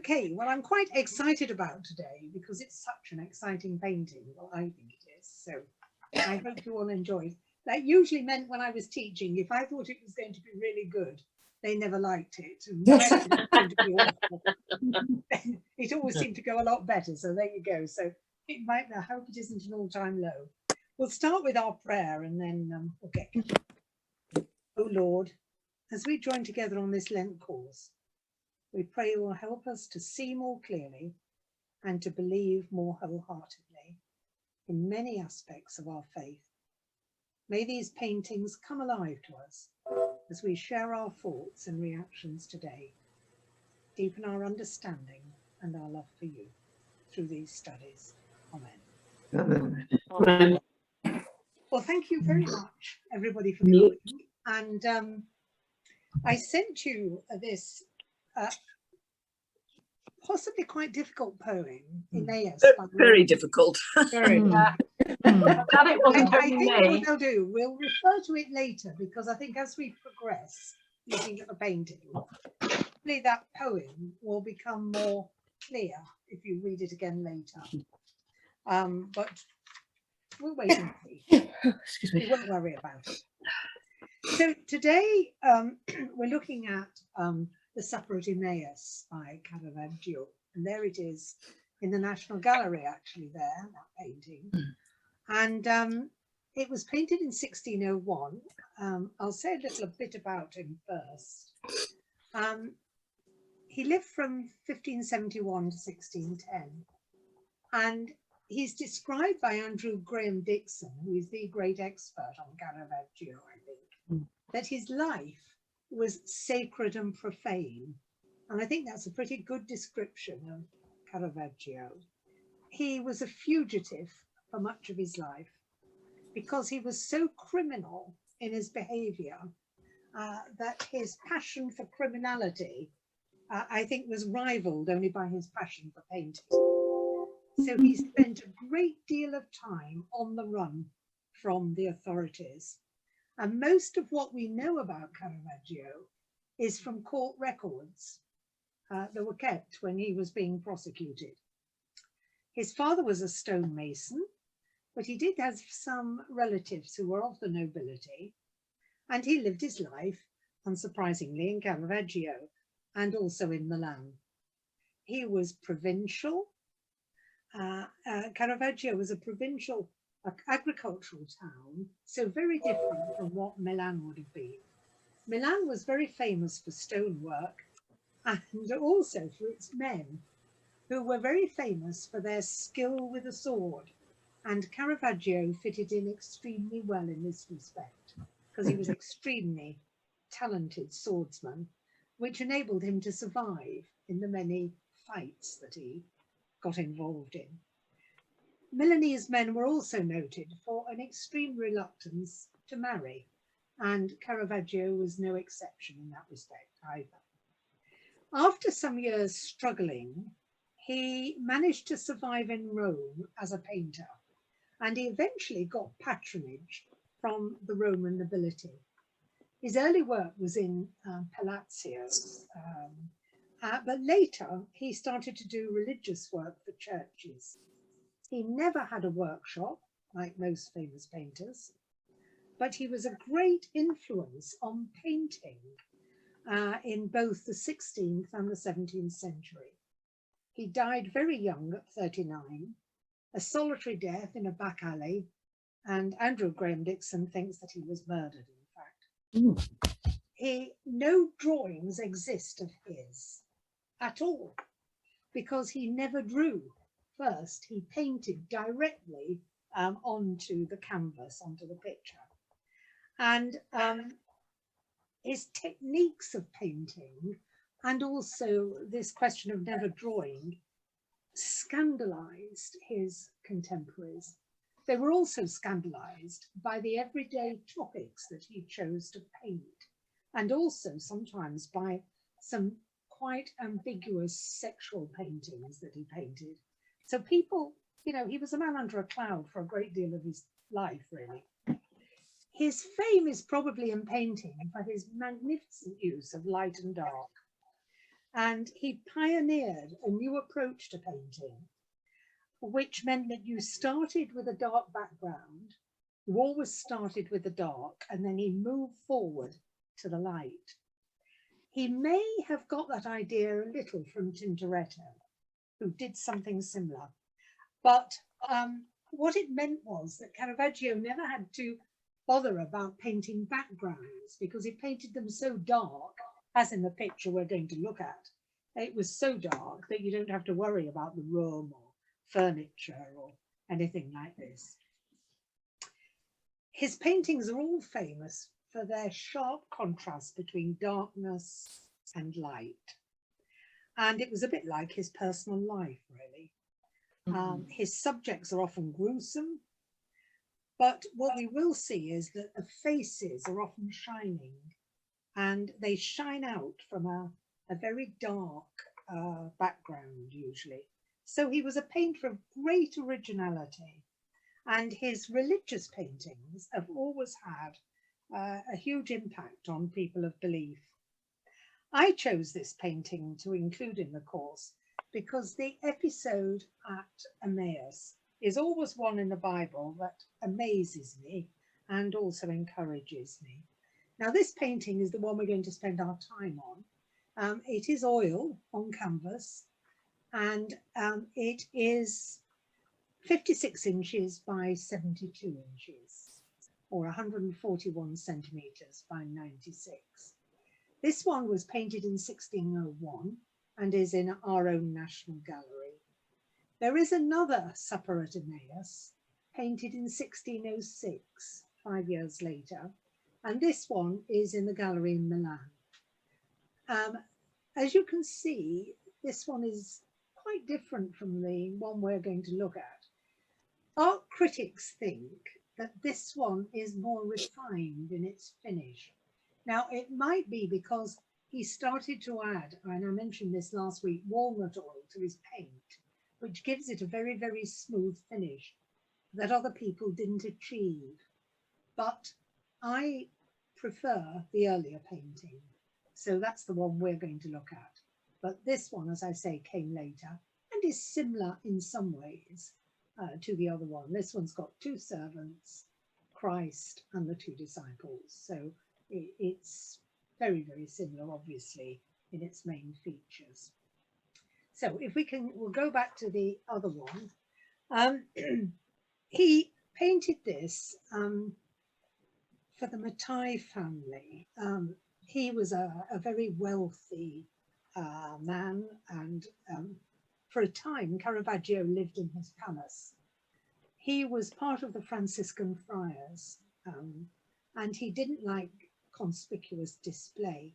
Okay, well, I'm quite excited about today because it's such an exciting painting. Well, I think it is. So I hope you all enjoyed. That usually meant when I was teaching, if I thought it was going to be really good, they never liked it. And when I thought it was going to be awful, it always seemed to go a lot better. So there you go. So it might, I hope it isn't an all-time low. We'll start with our prayer and then we'll get going. Oh Lord, as we join together on this Lent course, we pray you will help us to see more clearly and to believe more wholeheartedly in many aspects of our faith. May these paintings come alive to us as we share our thoughts and reactions today. Deepen our understanding and our love for you through these studies. Amen. Amen. Well, thank you very much, everybody, for coming. And I sent you this possibly quite difficult poem, Emmaus. Very difficult. Very. Glad it wasn't I only think me. what they'll do, we'll refer to it later because I think as we progress looking at the painting, hopefully that poem will become more clear if you read it again later. But we'll wait and see. Excuse me. We won't worry about it. So today we're looking at The Supper at Emmaus by Caravaggio, and there it is in the National Gallery, actually, there, that painting. And it was painted in 1601. I'll say a little bit about him first. He lived from 1571 to 1610, and he's described by Andrew Graham Dixon, who is the great expert on Caravaggio, I think, that his life was sacred and profane. And I think that's a pretty good description of Caravaggio. He was a fugitive for much of his life because he was so criminal in his behavior that his passion for criminality, I think, was rivaled only by his passion for painting. So he spent a great deal of time on the run from the authorities. And most of what we know about Caravaggio is from court records that were kept when he was being prosecuted. His father was a stonemason, but he did have some relatives who were of the nobility, and he lived his life, unsurprisingly, in Caravaggio and also in Milan. He was provincial. Caravaggio was a provincial agricultural town, so very different from what Milan would have been. Milan was very famous for stonework and also for its men, who were very famous for their skill with a sword. And Caravaggio fitted in extremely well in this respect, because he was extremely talented swordsman, which enabled him to survive in the many fights that he got involved in. Milanese men were also noted for an extreme reluctance to marry, and Caravaggio was no exception in that respect either. After some years struggling, he managed to survive in Rome as a painter, and he eventually got patronage from the Roman nobility. His early work was in palazios, but later he started to do religious work for churches. He never had a workshop, like most famous painters, but he was a great influence on painting in both the 16th and the 17th century. He died very young at 39, a solitary death in a back alley, and Andrew Graham Dixon thinks that he was murdered, in fact. No drawings exist of his at all, because he never drew. First, he painted directly onto the canvas, onto the picture. And his techniques of painting, and also this question of never drawing, scandalized his contemporaries. They were also scandalized by the everyday topics that he chose to paint, and also sometimes by some quite ambiguous sexual paintings that he painted. So people, you know, he was a man under a cloud for a great deal of his life, really. His fame is probably in painting for his magnificent use of light and dark. And he pioneered a new approach to painting, which meant that you started with a dark background. You always started with the dark, and then he moved forward to the light. He may have got that idea a little from Tintoretto, who did something similar. But what it meant was that Caravaggio never had to bother about painting backgrounds because he painted them so dark, as in the picture we're going to look at. It was so dark that you don't have to worry about the room or furniture or anything like this. His paintings are all famous for their sharp contrast between darkness and light. And it was a bit like his personal life, really. His subjects are often gruesome, but what we will see is that the faces are often shining, and they shine out from a very dark background, usually. So he was a painter of great originality, and his religious paintings have always had a huge impact on people of belief. I chose this painting to include in the course because the episode at Emmaus is always one in the Bible that amazes me and also encourages me. Now, this painting is the one we're going to spend our time on. It is oil on canvas, and it is 56 inches by 72 inches, or 141 centimetres by 96. This one was painted in 1601 and is in our own National Gallery. There is another Supper at Emmaus, painted in 1606, 5 years later, and this one is in the gallery in Milan. As you can see, this one is quite different from the one we're going to look at. Art critics think that this one is more refined in its finish. Now, it might be because he started to add, and I mentioned this last week, walnut oil to his paint, which gives it a very, very smooth finish that other people didn't achieve. But I prefer the earlier painting, so that's the one we're going to look at. But this one, as I say, came later and is similar in some ways to the other one. This one's got two servants, Christ and the two disciples. So it's very, very similar, obviously, in its main features. So if we'll go back to the other one. He painted this for the Mattei family. He was a very wealthy man, and for a time Caravaggio lived in his palace. He was part of the Franciscan friars, and he didn't like conspicuous display.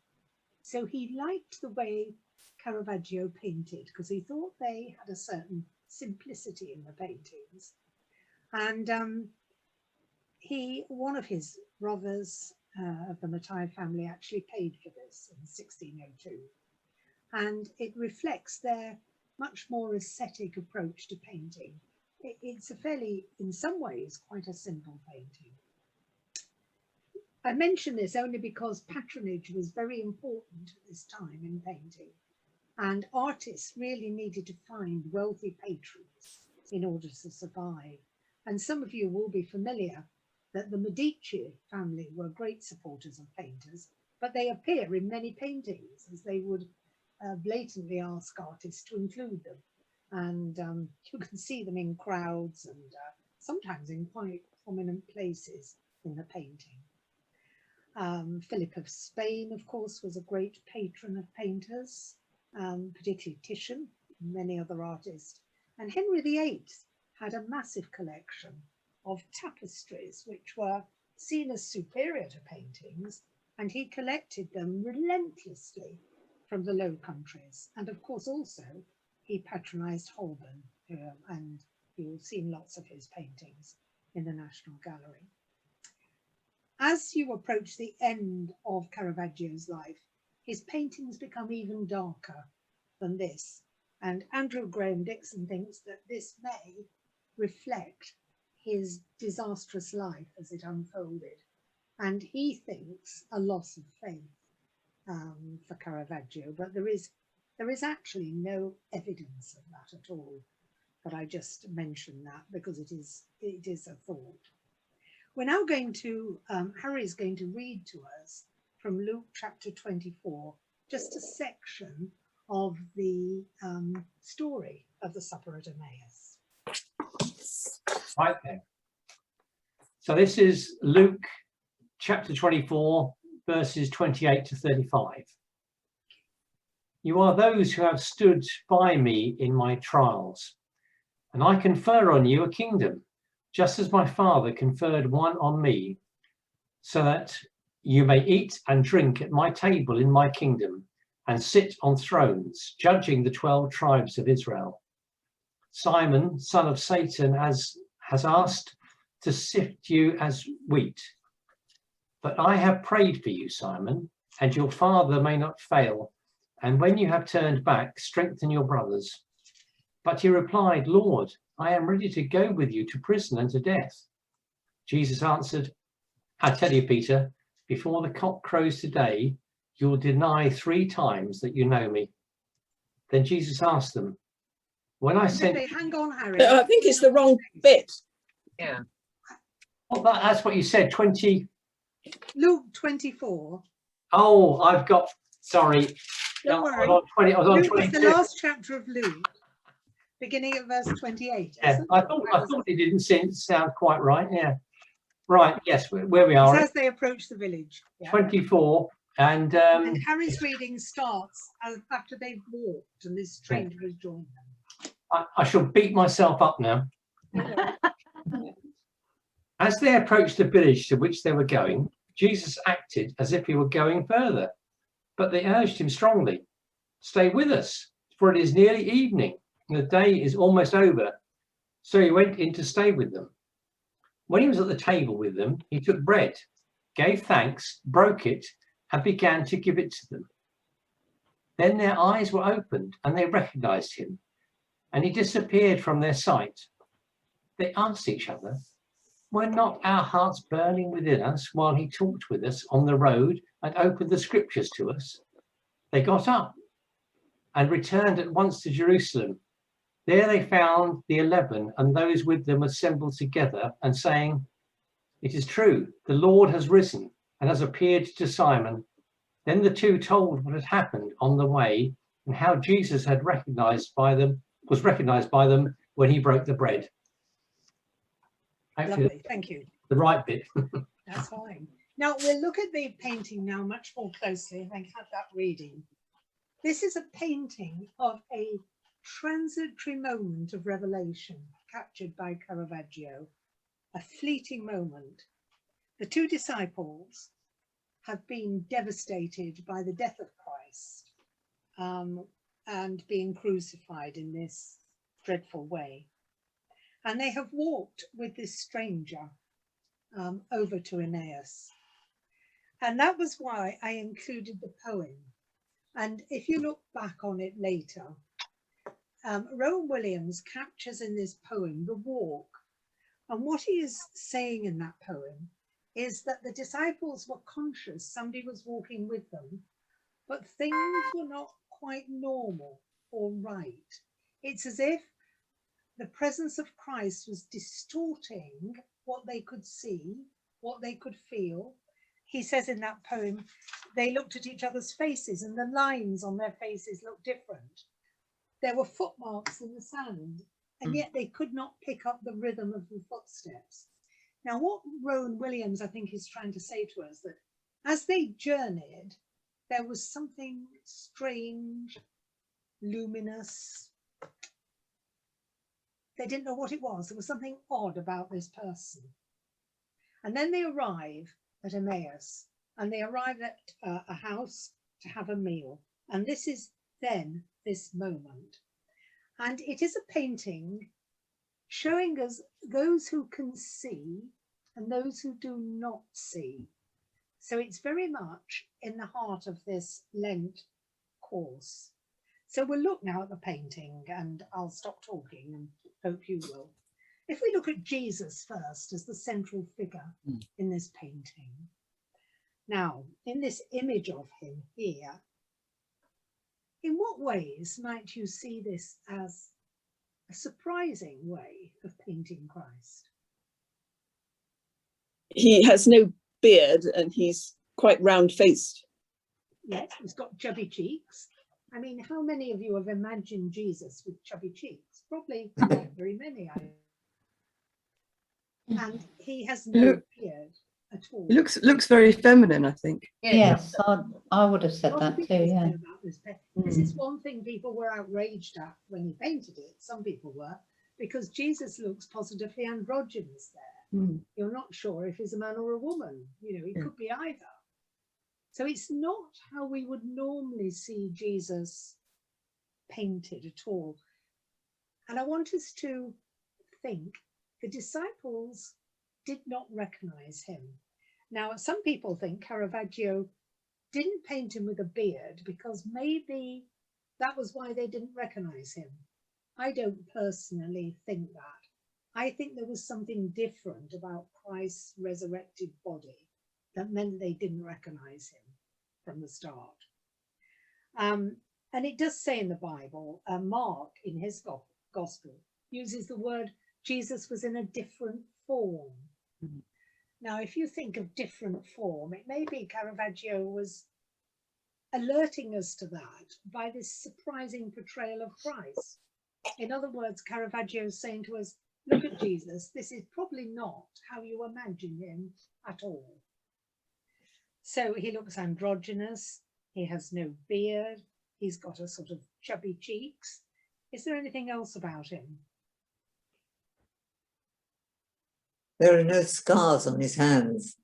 So he liked the way Caravaggio painted because he thought they had a certain simplicity in the paintings. And one of his brothers of the Mattei family actually paid for this in 1602. And it reflects their much more ascetic approach to painting. It's a fairly, in some ways, quite a simple painting. I mention this only because patronage was very important at this time in painting, and artists really needed to find wealthy patrons in order to survive. And some of you will be familiar that the Medici family were great supporters of painters, but they appear in many paintings as they would blatantly ask artists to include them. And you can see them in crowds and sometimes in quite prominent places in the painting. Philip of Spain, of course, was a great patron of painters, particularly Titian and many other artists. And Henry VIII had a massive collection of tapestries which were seen as superior to paintings, and he collected them relentlessly from the Low Countries. And of course also he patronized Holbein, and you'll see lots of his paintings in the National Gallery. As you approach the end of Caravaggio's life, his paintings become even darker than this. And Andrew Graham Dixon thinks that this may reflect his disastrous life as it unfolded. And he thinks a loss of faith for Caravaggio, but there is There is actually no evidence of that at all, but I just mention that because it is a thought. We're now going to, Harry's going to read to us from Luke chapter 24, just a section of the story of the supper at Emmaus. Right then. So this is Luke chapter 24, verses 28 to 35. You are those who have stood by me in my trials, and I confer on you a kingdom, just as my Father conferred one on me, so that you may eat and drink at my table in my kingdom, and sit on thrones, judging the 12 tribes of Israel. Simon, son of Satan, has asked to sift you as wheat. But I have prayed for you, Simon, and your father may not fail. And when you have turned back, strengthen your brothers. But he replied, Lord, I am ready to go with you to prison and to death. Jesus answered, I tell you, Peter, before the cock crows today, you will deny 3 times that you know me. Then Jesus asked them, when I sent... Hang on, Harry. I think it's the wrong bit. Yeah. Oh, that's what you said, 20... Luke 24. Oh, I've got... Sorry. Don't No, worry. I was on Luke 22. is the last chapter of Luke, beginning at verse 28. Yeah, I thought it didn't sound quite right. Yeah. Right. Yes, where we are. It's as they approach the village. Yeah. 24. And And Harry's reading starts after they've walked and this stranger has joined them. I shall beat myself up now. As they approached the village to which they were going, Jesus acted as if he were going further, but they urged him strongly, stay with us, for it is nearly evening, and the day is almost over. So he went in to stay with them. When he was at the table with them, he took bread, gave thanks, broke it, and began to give it to them. Then their eyes were opened, and they recognized him, and he disappeared from their sight. They asked each other, were not our hearts burning within us while he talked with us on the road and opened the scriptures to us? They got up and returned at once to Jerusalem. There they found the 11 and those with them assembled together and saying, it is true, the Lord has risen and has appeared to Simon. Then the 2 told what had happened on the way and how Jesus was recognized by them when he broke the bread. Lovely, thank you. The right bit. That's fine. Now we'll look at the painting now much more closely and have that reading. This is a painting of a transitory moment of revelation captured by Caravaggio, a fleeting moment. The 2 disciples have been devastated by the death of Christ and being crucified in this dreadful way. And they have walked with this stranger over to Emmaus. And that was why I included the poem. And if you look back on it later, Rowan Williams captures in this poem the walk. And what he is saying in that poem is that the disciples were conscious somebody was walking with them, but things were not quite normal or right. It's as if the presence of Christ was distorting what they could see, what they could feel. He says in that poem, they looked at each other's faces and the lines on their faces looked different. There were footmarks in the sand, and yet they could not pick up the rhythm of the footsteps. Now, what Rowan Williams, I think, is trying to say to us that as they journeyed, there was something strange, luminous. They didn't know what it was. There was something odd about this person. And then they arrive at Emmaus, and they arrive at a house to have a meal. And this is then this moment. And it is a painting showing us those who can see and those who do not see. So it's very much in the heart of this Lent course. So we'll look now at the painting, and I'll stop talking and hope you will. If we look at Jesus first as the central figure in this painting. Now, in this image of him here, In what ways might you see this as a surprising way of painting Christ? He has no beard and he's quite round-faced. Yes, he's got chubby cheeks. I mean, how many of you have imagined Jesus with chubby cheeks? Probably not very many. And he has no beard at all. He looks very feminine, I think. Yes, I would have said A lot of that too, people say yeah. about this. This is one thing people were outraged at when he painted it. Some people were, because Jesus looks positively androgynous there. You're not sure if he's a man or a woman. You know, he could be either. So it's not how we would normally see Jesus painted at all. And I want us to think the disciples did not recognize him. Now, some people think Caravaggio didn't paint him with a beard because maybe that was why they didn't recognize him. I don't personally think that. I think there was something different about Christ's resurrected body that meant they didn't recognize him from the start. And it does say in the Bible, Mark in his gospel uses the word Jesus was in a different form. Now, if you think of different form, it may be Caravaggio was alerting us to that by this surprising portrayal of Christ. In other words, Caravaggio is saying to us, look at Jesus, this is probably not how you imagine him at all. So he looks androgynous, he has no beard, he's got a sort of chubby cheeks. Is there anything else about him? There are no scars on his hands.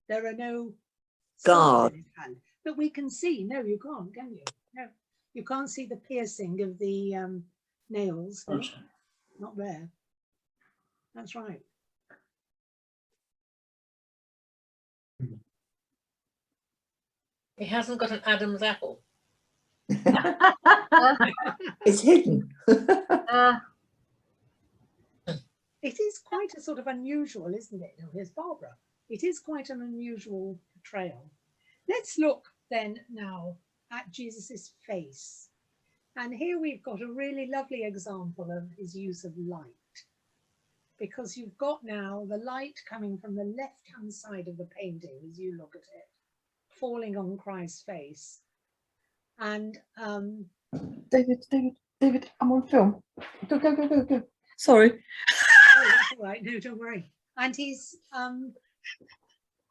There are no Scars on his hand that we can see. No, you can't, can you? No, you can't see the piercing of the nails. No? Not there. That's right. He hasn't got an Adam's apple. It's hidden. It is quite a sort of unusual, isn't it? Oh, here's Barbara. It is quite an unusual portrayal. Let's look then now at Jesus's face. And here we've got a really lovely example of his use of light, because you've got now the light coming from the left-hand side of the painting as you look at it, falling on Christ's face. And David, I'm on film. Go. Sorry. oh, that's all right. No, don't worry. And he's,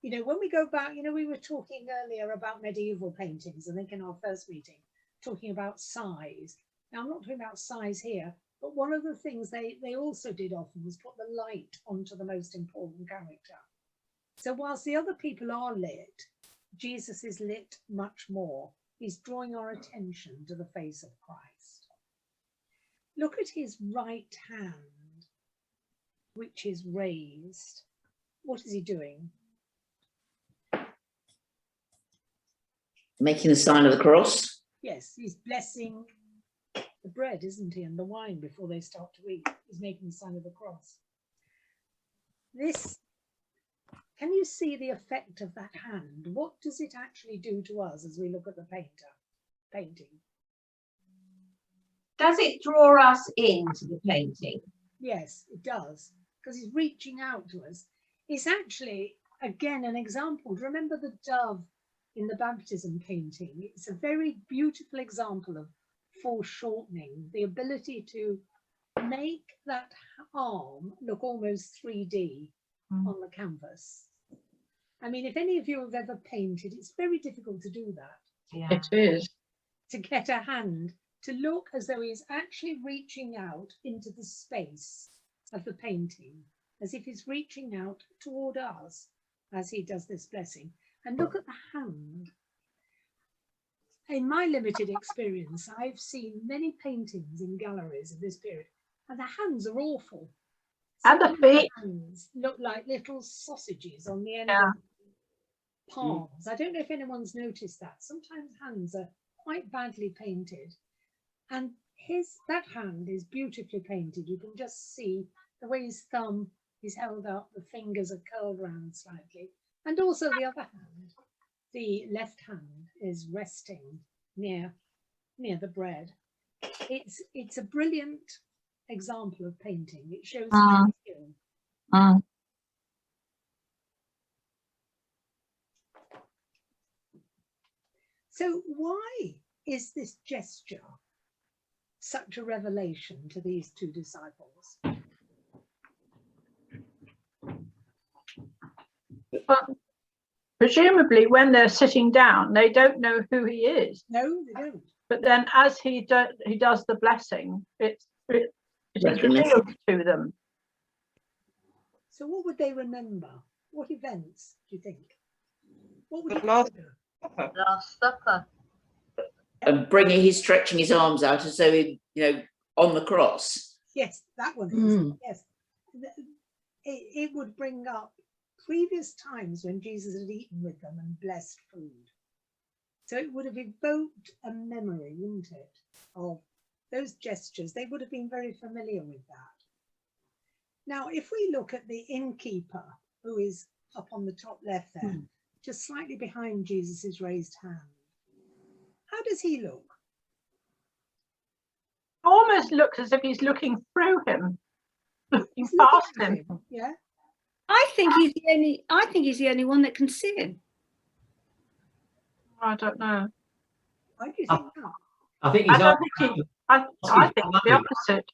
you know, when we go back, you know, we were talking earlier about medieval paintings, I think in our first meeting, talking about size. Now, I'm not talking about size here, but one of the things they also did often was put the light onto the most important character. So whilst the other people are lit, Jesus is lit much more. He's drawing our attention to the face of Christ. Look at his right hand, which is raised. What is he doing? Making the sign of the cross. Yes, he's blessing the bread, isn't he, and the wine before they start to eat. He's making the sign of the cross. This, can you see the effect of that hand? What does it actually do to us as we look at the painting? Does it draw us into the painting? Yes, it does, because he's reaching out to us. It's actually, again, an example. Do you remember the dove in the baptism painting? It's a very beautiful example of foreshortening, the ability to make that arm look almost 3D on the canvas. I mean, if any of you have ever painted, it's very difficult to do that. Yeah. It is. To get a hand to look as though he's actually reaching out into the space of the painting, as if he's reaching out toward us as he does this blessing. And look at the hand. In my limited experience, I've seen many paintings in galleries of this period, and the hands are awful. And the feet. Hands look like little sausages on the end Yeah. of palms. I don't know if anyone's noticed that. Sometimes hands are quite badly painted, and that hand is beautifully painted. You can just see the way his thumb is held up, the fingers are curled round slightly, and also the other hand. the left hand is resting near the bread. It's a brilliant example of painting. It shows skill. So why is this gesture such a revelation to these two disciples? But presumably when they're sitting down, they don't know who he is. No, they don't. But then as he does the blessing, it is revealed to them. So what would they remember? What events do you think? What would The it last trigger? Last Supper. And he's stretching his arms out as though he, on the cross. Yes, that one is. Yes. It would bring up previous times when Jesus had eaten with them and blessed food. So it would have evoked a memory, wouldn't it, of those gestures. They would have been very familiar with that. Now, if we look at the innkeeper, who is up on the top left there, just slightly behind Jesus's raised hand, how does he look? Almost looks as if he's looking through him, looking He's past looking him. at him. Yeah. I think he's the only one that can see him. I don't know. Why do you think that? I think I he's don't think I think the opposite.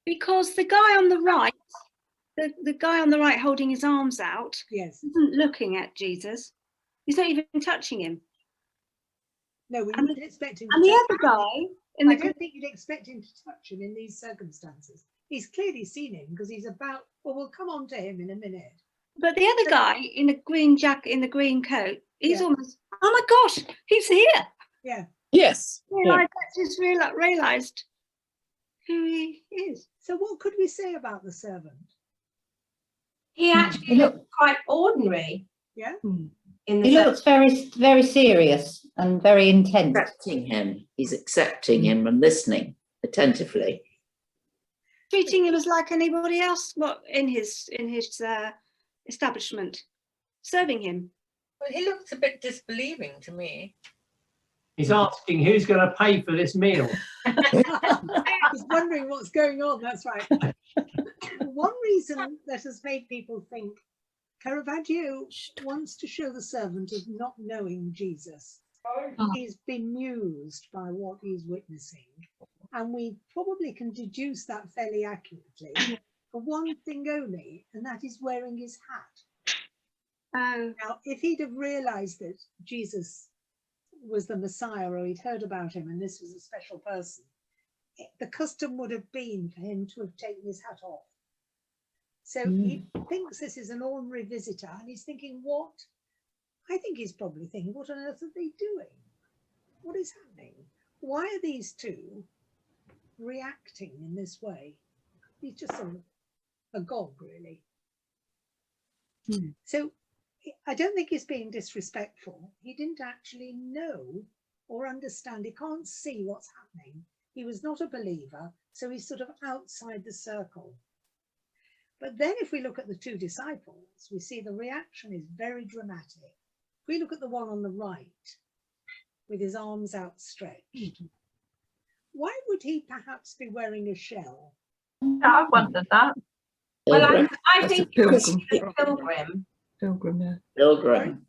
Because the guy on the right, the guy on the right holding his arms out, Yes. isn't looking at Jesus. He's not even touching him. No, we wouldn't expect him to And the touch other him. guy, I don't think you'd expect him to touch him in these circumstances. He's clearly seen him because he's about, well, we'll come on to him in a minute. but the other guy in the green jacket, in the green coat, he's Yeah. almost, oh my gosh, he's here. Yeah. Yes. Yeah. I just realised who he is. So what could we say about the servant? He actually looked quite ordinary. Yeah. In the He sense, looks very, very serious and very intense. Accepting him. He's accepting him and listening attentively. Treating him as like anybody else, what in his establishment, serving him. Well, he looks a bit disbelieving to me. He's asking who's going to pay for this meal. He's wondering what's going on. That's right. One reason that has made people think Caravaggio wants to show the servant as not knowing Jesus. He's bemused by what he's witnessing. And we probably can deduce that fairly accurately for one thing only, and that is wearing his hat. Now, if he'd have realized that Jesus was the Messiah, or he'd heard about him and this was a special person, the custom would have been for him to have taken his hat off. So he thinks this is an ordinary visitor, and he's thinking, I think he's probably thinking, what on earth are they doing? What is happening? Why are these two reacting in this way? He's just sort of a gog, really. So I don't think he's being disrespectful. He didn't actually know or understand. He can't see what's happening. He was not a believer, so he's sort of outside the circle. But then if we look at the two disciples, we see the reaction is very dramatic. If we look at the one on the right, with his arms outstretched, why would he perhaps be wearing a shell? Yeah, I wondered that. well, I That's a think it was pilgrim. a pilgrim. Pilgrim, yeah. Pilgrim.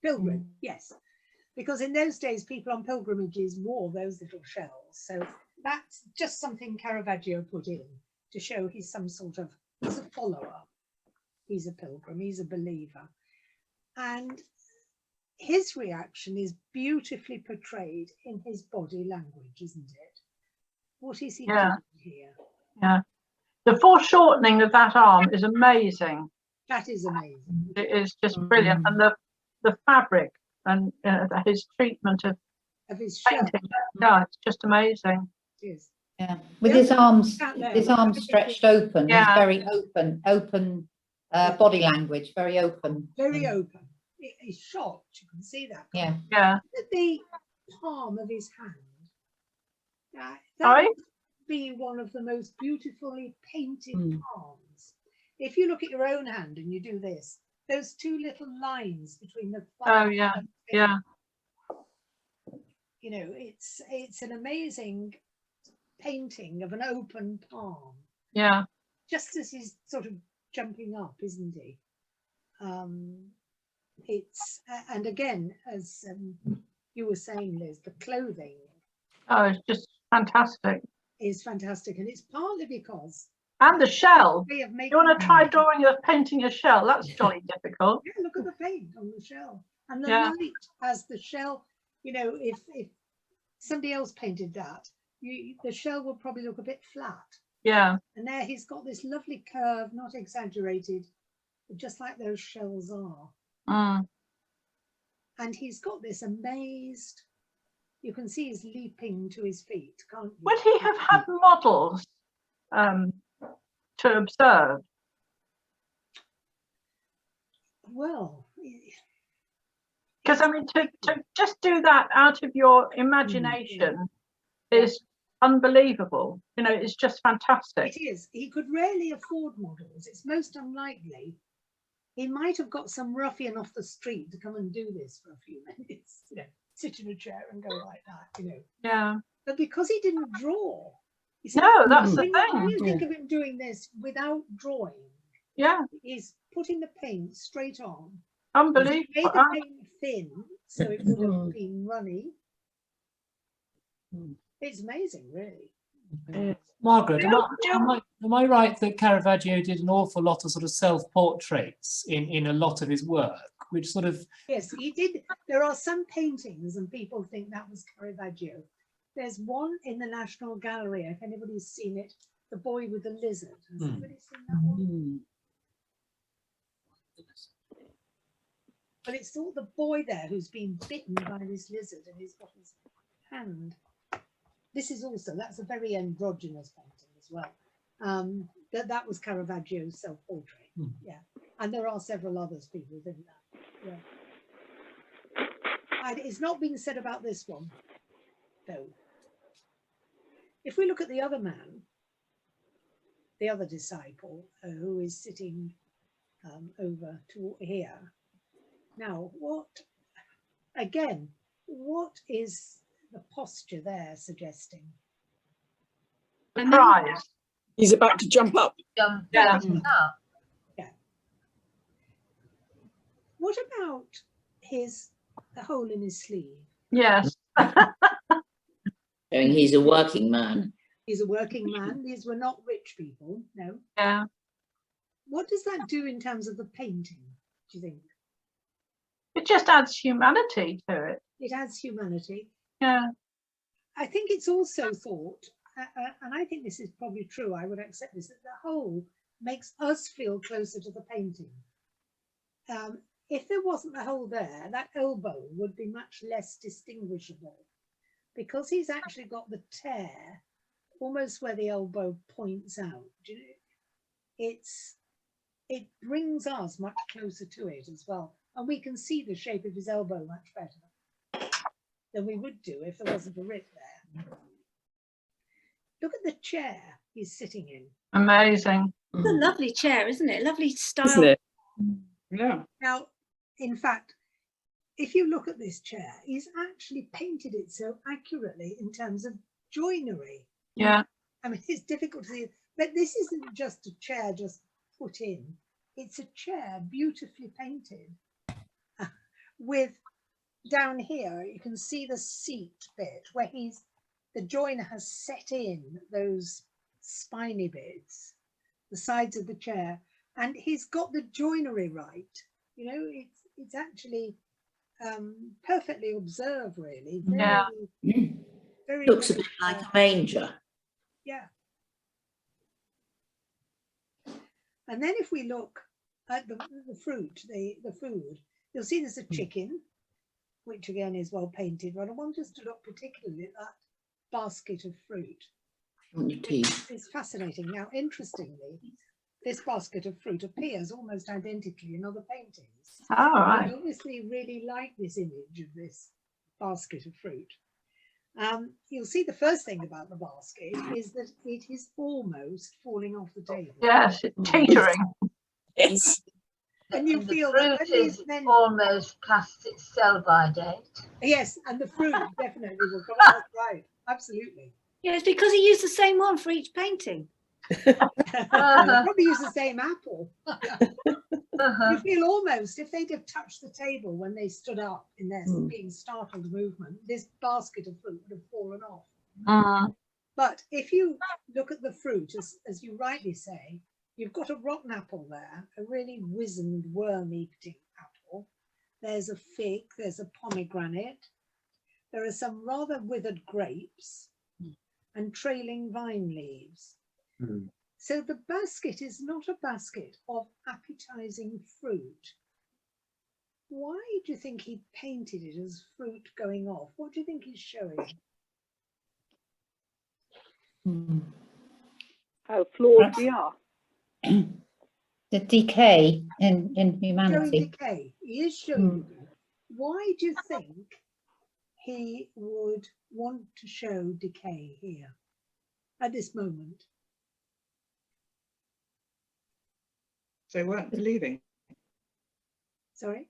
Pilgrim, yes. Because in those days, people on pilgrimages wore those little shells. So that's just something Caravaggio put in to show he's some sort of, he's a follower. He's a pilgrim, he's a believer. And his reaction is beautifully portrayed in his body language, isn't it? What is he doing here? Yeah. The foreshortening of that arm is amazing. That is amazing. It is just brilliant. And the fabric and his treatment of his shell. painting. Yeah, it's just amazing. It is. Yeah, with Yeah, his arms out there, stretched open. Yeah. He's very open body language, very open. Very open. He's shocked. You can see that. Yeah. Yeah. Look at the palm of his hand. That Sorry? would be one of the most beautifully painted palms. If you look at your own hand and you do this, those two little lines between the Oh thumb yeah, and yeah. finger. You know, it's an amazing painting of an open palm. Yeah. Just as he's sort of jumping up, isn't he? It's and again, as you were saying, Liz, the clothing Oh, it's just fantastic. is fantastic, and it's partly because And the shell. way of making. You want to try painting a shell? That's jolly difficult. Yeah, look at the paint on the shell and the Yeah. light as the shell. You know, if somebody else painted that, the shell will probably look a bit flat. Yeah. And there he's got this lovely curve, not exaggerated, but just like those shells are. Mm. And he's got this amazed. You can see he's leaping to his feet, can't you? Would he have had models to observe? Well, Because I mean, to just do that out of your imagination is unbelievable. You know, it's just fantastic. it is. He could rarely afford models. It's most unlikely. He might have got some ruffian off the street to come and do this for a few minutes. You know, sit in a chair and go like that. You know. Yeah. But because he didn't draw, you see, No, that's the when thing. you think of him doing this without drawing, Yeah. he's putting the paint straight on. Unbelievable. He made the paint thin so it would have been runny. It's amazing, really. Margaret, am I right that Caravaggio did an awful lot of sort of self-portraits in a lot of his work, which sort of... Yes, he did. There are some paintings and people think that was Caravaggio. There's one in the National Gallery, if anybody's seen it, The Boy with the Lizard. Has anybody seen that one? But it's all the boy there who's been bitten by this lizard and he's got his hand. This is also, that's a very androgynous painting as well. That was Caravaggio's self-portrait. Yeah. And there are several others people think that. Yeah. And it's not been said about this one, though. If we look at the other man, the other disciple who is sitting over to here. Now, what is the posture there suggesting? Surprise. He's about to jump up. Yeah. Yeah. What about the hole in his sleeve? Yes. Showing he's a working man. He's a working man. These were not rich people, no. Yeah. What does that do in terms of the painting, do you think? It just adds humanity to it. It adds humanity. Yeah. I think it's also thought, and I think this is probably true, I would accept this, that the hole makes us feel closer to the painting. If there wasn't the hole there, that elbow would be much less distinguishable because he's actually got the tear almost where the elbow points out. It brings us much closer to it as well. And we can see the shape of his elbow much better than we would do if there wasn't a rip there. Look at the chair he's sitting in. Amazing. It's a lovely chair, isn't it? Lovely style. Isn't it? Yeah. Now, in fact, if you look at this chair, he's actually painted it so accurately in terms of joinery. Yeah. I mean, it's difficult to see, but this isn't just a chair just put in. It's a chair beautifully painted with down here, you can see the seat bit where the joiner has set in those spiny bits, the sides of the chair, and he's got the joinery right. You know, it's actually perfectly observed, really. Very, Looks a bit like a manger. Yeah. And then if we look at the fruit, the food, you'll see there's a chicken, which again is well painted, but I want us to look particularly at that basket of fruit. It's fascinating. Now, interestingly, this basket of fruit appears almost identically in other paintings. All right. I obviously really like this image of this basket of fruit. You'll see the first thing about the basket is that it is almost falling off the table. Yes, it's teetering. Yes. And you the feel that fruit when these is men, almost past its sell-by date. yes, and the fruit definitely will come out right. Absolutely. Yeah, it's because he used the same one for each painting. They probably use the same apple. You feel almost, if they'd have touched the table when they stood up in their being startled movement, this basket of fruit would have fallen off. But if you look at the fruit, as you rightly say, you've got a rotten apple there, a really wizened, worm-eating apple. There's a fig, there's a pomegranate. There are some rather withered grapes and trailing vine leaves. So the basket is not a basket of appetizing fruit. Why do you think he painted it as fruit going off? What do you think he's showing? How flawed we are. The decay in Showing humanity. decay. He is showing decay. Why do you think he would want to show decay here at this moment? They weren't believing. Sorry?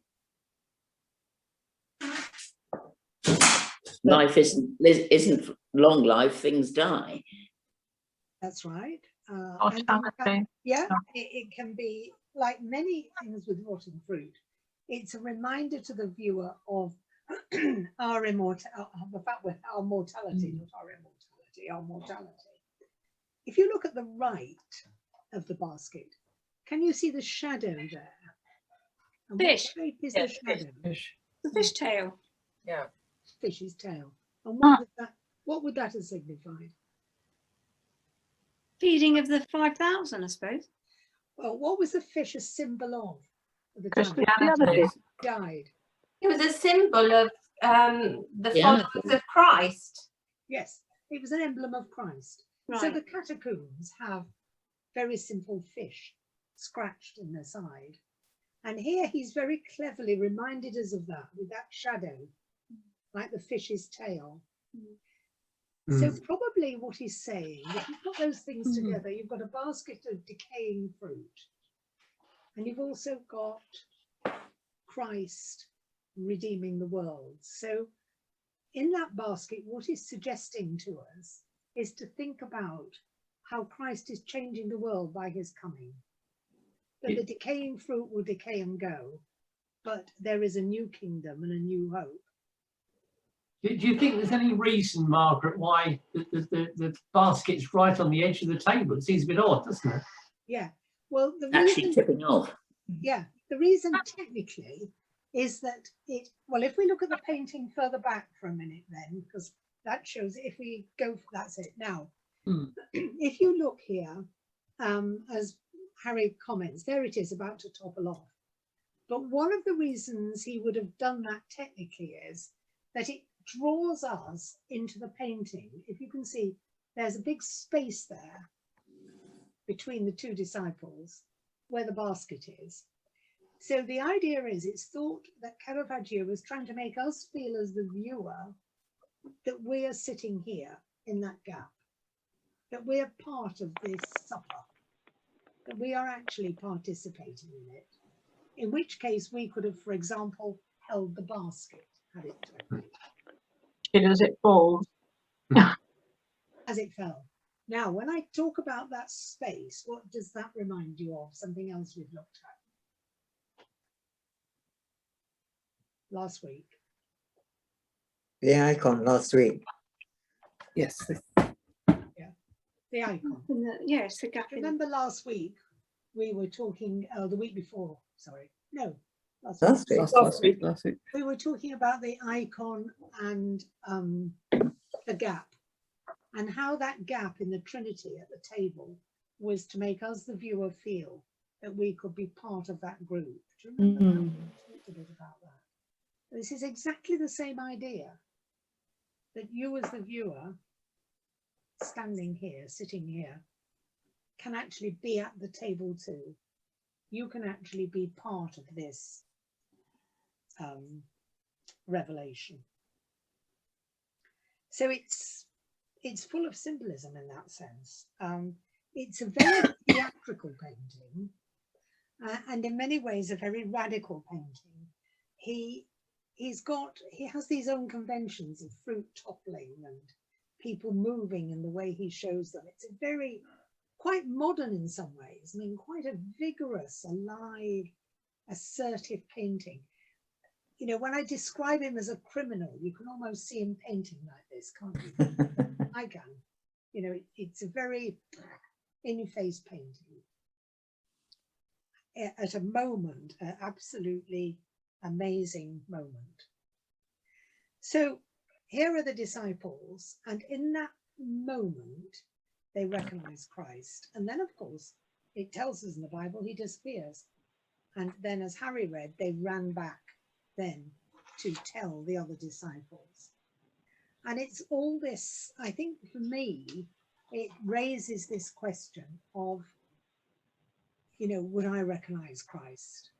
Life isn't long life, things die. That's right. Mortality. And in fact, yeah, it can be like many things with rotten fruit. It's a reminder to the viewer of our immortality, the fact with our mortality, not our immortality, our mortality. If you look at the right of the basket, can you see the shadow there? And Fish. what shape is the shadow? The fish tail. Yeah. Fish's tail. And what would that have signified? Feeding of the 5,000, I suppose. Well, what was the fish a symbol of? At the time? Christianity. Died. It was a symbol of the Yeah. followers of Christ. Yes, it was an emblem of Christ. So Right. the catacombs have very simple fish scratched in their side. And here he's very cleverly reminded us of that with that shadow, like the fish's tail. So probably what he's saying, if you put those things together, you've got a basket of decaying fruit, and you've also got Christ redeeming the world. So in that basket, what he's suggesting to us is to think about how Christ is changing the world by his coming. That the decaying fruit will decay and go, but there is a new kingdom and a new hope. Do you think there's any reason, Margaret, why the basket's right on the edge of the table? It seems a bit odd, doesn't it? Yeah. Well, the Actually reason, tipping off. yeah, the reason technically is that well, if we look at the painting further back for a minute then, because that shows if we go, that's it. Now, if you look here, as Harry comments, there it is about to topple off. But one of the reasons he would have done that technically is that it draws us into the painting. If you can see, there's a big space there between the two disciples where the basket is. So the idea is, it's thought that Caravaggio was trying to make us feel as the viewer that we are sitting here in that gap, that we are part of this supper, that we are actually participating in it, in which case we could have, for example, held the basket had it turned. As it falls. As it fell. Now, when I talk about that space, what does that remind you of? Something else we've looked at last week. The icon last week. Yes. The icon. Yes, the gap. Remember last week we were talking, the week before, sorry. No, Last week. we were talking about the icon and the gap, and how that gap in the Trinity at the table was to make us, the viewer, feel that we could be part of that group. Do you remember that? We talked a bit about that. This is exactly the same idea, that you as the viewer, standing here, sitting here, can actually be at the table too. You can actually be part of this revelation. So it's full of symbolism in that sense. It's a very theatrical painting, and in many ways a very radical painting. He has these own conventions of fruit toppling and people moving in the way he shows them. It's a very quite modern in some ways. I mean, quite a vigorous, alive, assertive painting. You know, when I describe him as a criminal, you can almost see him painting like this, can't you? I can. You know, it's a very in-your-face painting. At a moment, an absolutely amazing moment. So here are the disciples, and in that moment, they recognize Christ. And then, of course, it tells us in the Bible, he disappears. And then, as Harry read, they ran back then to tell the other disciples. And it's all this, I think for me, it raises this question of, you know, would I recognize Christ?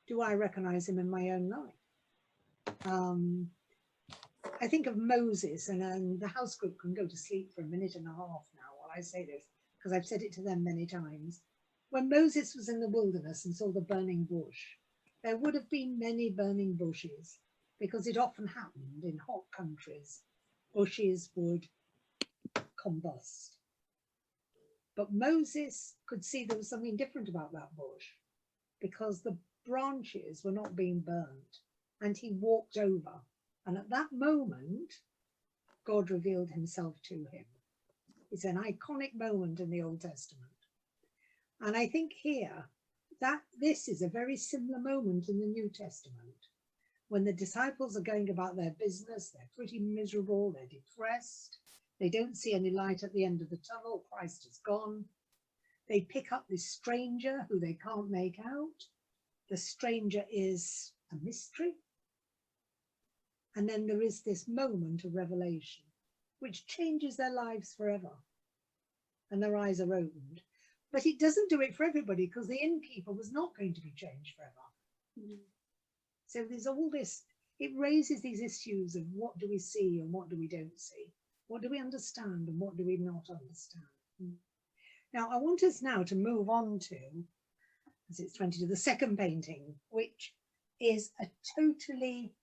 Do I recognize him in my own life? I think of Moses, and the house group can go to sleep for a minute and a half now while I say this, because I've said it to them many times. When Moses was in the wilderness and saw the burning bush, there would have been many burning bushes, because it often happened in hot countries. Bushes would combust. But Moses could see there was something different about that bush, because the branches were not being burnt, and he walked over. And at that moment, God revealed himself to him. It's an iconic moment in the Old Testament. And I think here that this is a very similar moment in the New Testament, when the disciples are going about their business, they're pretty miserable, they're depressed, they don't see any light at the end of the tunnel, Christ is gone. They pick up this stranger who they can't make out. The stranger is a mystery. And then there is this moment of revelation, which changes their lives forever. And their eyes are opened. But it doesn't do it for everybody, because the innkeeper was not going to be changed forever. So there's all this, it raises these issues of what do we see and what do we don't see? What do we understand and what do we not understand? Now, I want us now to move on to, as it's 22, the second painting, which is a totally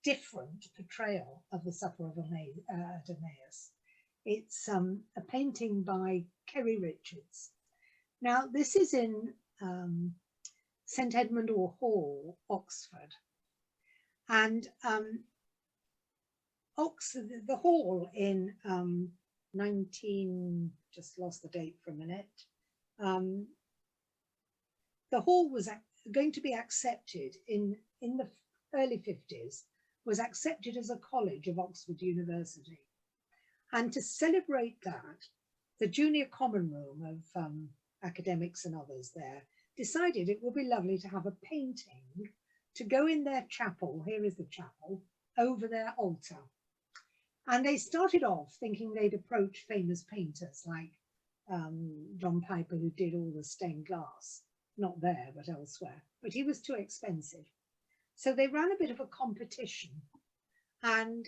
different portrayal of the Supper of Emmaus. It's a painting by Kerry Richards. Now, this is in St Edmund Hall, Oxford. And the hall in just lost the date for a minute. The hall was going to be accepted in the early 50s, was accepted as a college of Oxford University. And to celebrate that, the junior common room of academics and others there decided it would be lovely to have a painting to go in their chapel, here is the chapel, over their altar. And they started off thinking they'd approach famous painters like John Piper, who did all the stained glass, not there, but elsewhere, but he was too expensive. So they ran a bit of a competition, and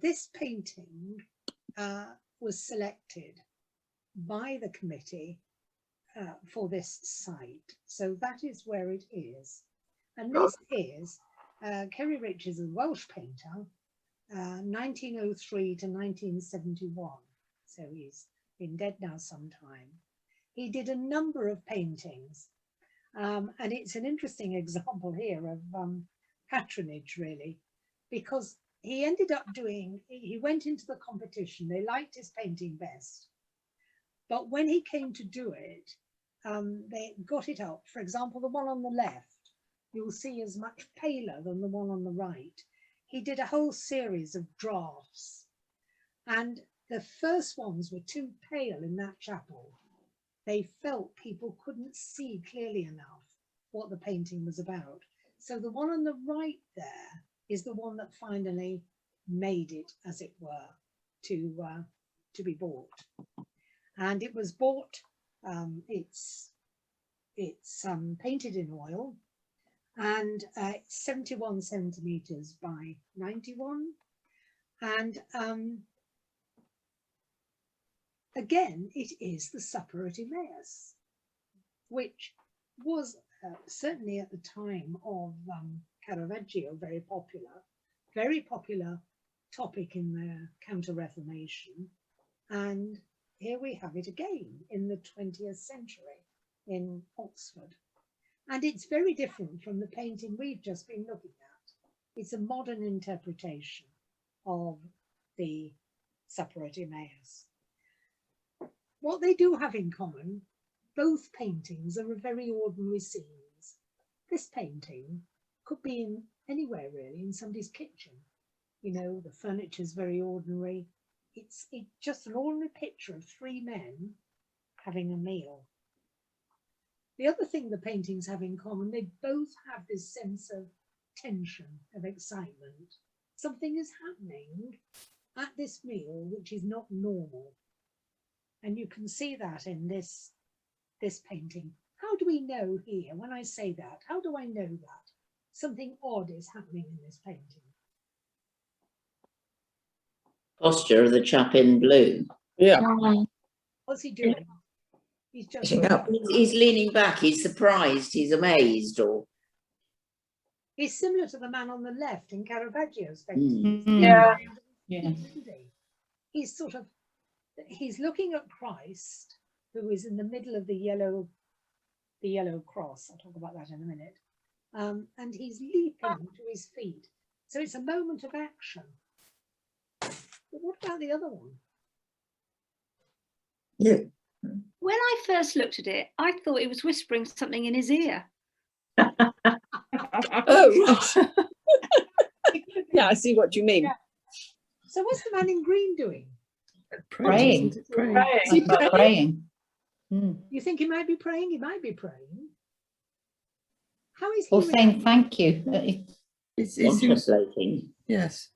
this painting was selected by the committee for this site. So that is where it is. And this is Kerry Richards, a Welsh painter, 1903 to 1971. So he's been dead now some time. He did a number of paintings. And it's an interesting example here of patronage, really, because he ended up he went into the competition. They liked his painting best. But when he came to do it, they got it up. For example, the one on the left, you'll see is much paler than the one on the right. He did a whole series of drafts. And the first ones were too pale in that chapel. They felt people couldn't see clearly enough what the painting was about. So the one on the right there is the one that finally made it, as it were, to be bought. And it was bought, it's painted in oil, and it's 71 centimeters by 91. And again, it is the Supper at Emmaus, which was certainly at the time of Caravaggio very popular topic in the Counter-Reformation. And here we have it again in the 20th century in Oxford. And it's very different from the painting we've just been looking at. It's a modern interpretation of the Supper at Emmaus. What they do have in common, both paintings are very ordinary scenes. This painting could be in anywhere really, in somebody's kitchen. You know, the furniture's very ordinary. It's just an ordinary picture of three men having a meal. The other thing the paintings have in common, they both have this sense of tension, of excitement. Something is happening at this meal which is not normal. And you can see that in this painting. How do we know here, when I say that, how do I know that something odd is happening in this painting? Posture of the chap in blue. Yeah. What's he doing? He's just He's leaning back. He's surprised. He's amazed, or he's similar to the man on the left in Caravaggio's painting. Yeah. He's sort of, he's looking at Christ, who is in the middle of the yellow cross. I'll talk about that in a minute. And he's leaping to his feet. So it's a moment of action. But what about the other one? Yeah. When I first looked at it, I thought it was whispering something in his ear. Oh, yeah, I see what you mean. Yeah. So what's the man in green doing? Praying. Praying. You think he might be praying? He might be praying. How is he? Or saying thank you. contemplating. Yes.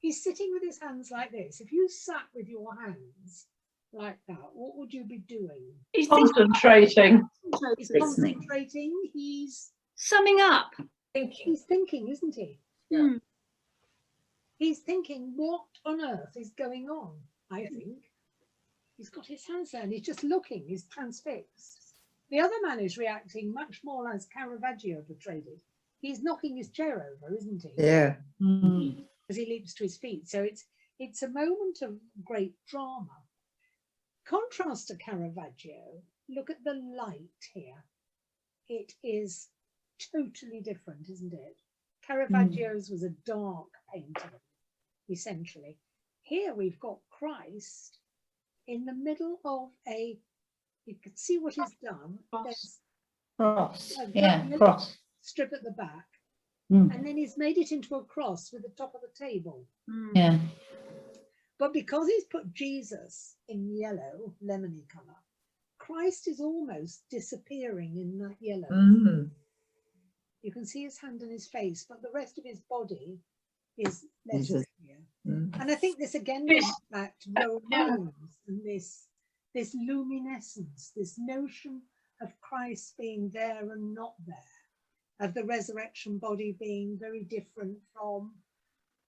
He's sitting with his hands like this. If you sat with your hands like that, what would you be doing? He's concentrating. He's concentrating. He's summing up. He's thinking, isn't he? Yeah. He's thinking, what on earth is going on? I think he's got his hands there and he's just looking. He's transfixed. The other man is reacting much more as Caravaggio portrayed it. He's knocking his chair over, isn't he? Yeah. As he leaps to his feet. So it's a moment of great drama. Contrast to Caravaggio, look at the light here. It is totally different, isn't it? Caravaggio's was a dark painting, essentially. Here we've got Christ in the middle of you can see what he's done. There's Cross. a Yeah, cross. strip at the back. And then he's made it into a cross with the top of the table. Yeah. But because he's put Jesus in yellow, lemony colour, Christ is almost disappearing in that yellow. You can see his hand and his face, but the rest of his body is less clear. And I think this again goes back to Romans and this luminescence, this notion of Christ being there and not there, of the resurrection body being very different from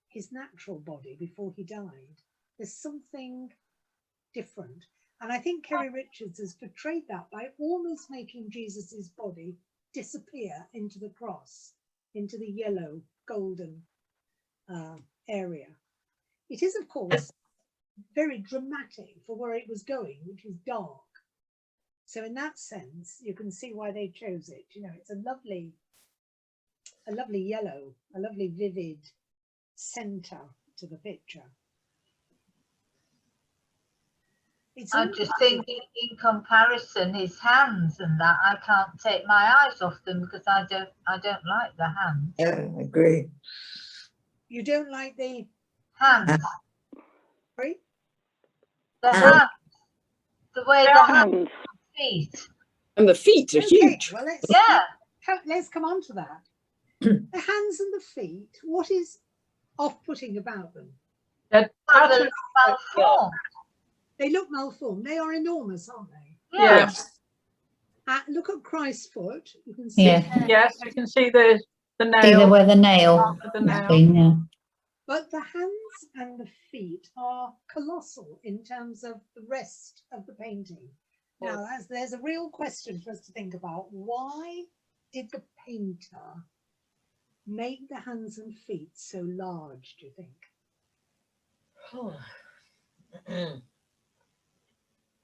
his natural body before he died. There's something different. And I think Kerry Richards has portrayed that by almost making Jesus's body disappear into the cross, into the yellow, golden area. It is, of course, very dramatic for where it was going, which was dark. So in that sense, you can see why they chose it. You know, it's a lovely yellow, a lovely vivid center to the picture. I'm just thinking, in comparison, his hands and that, I can't take my eyes off them because I don't like the hands. Yeah, I agree. You don't like the hands? Sorry? The hands. The way the hands, feet. And the feet are huge. Well, Yeah. Let's come on to that. The hands and the feet, what is off-putting about them? They're malformed. They look malformed. They are enormous, aren't they? Yeah. Look at Christ's foot. You can see. Yes, you can see the nail. See where the nail. Yeah. But the hands and the feet are colossal in terms of the rest of the painting. Now, there's a real question for us to think about. Why did the painter make the hands and feet so large, do you think?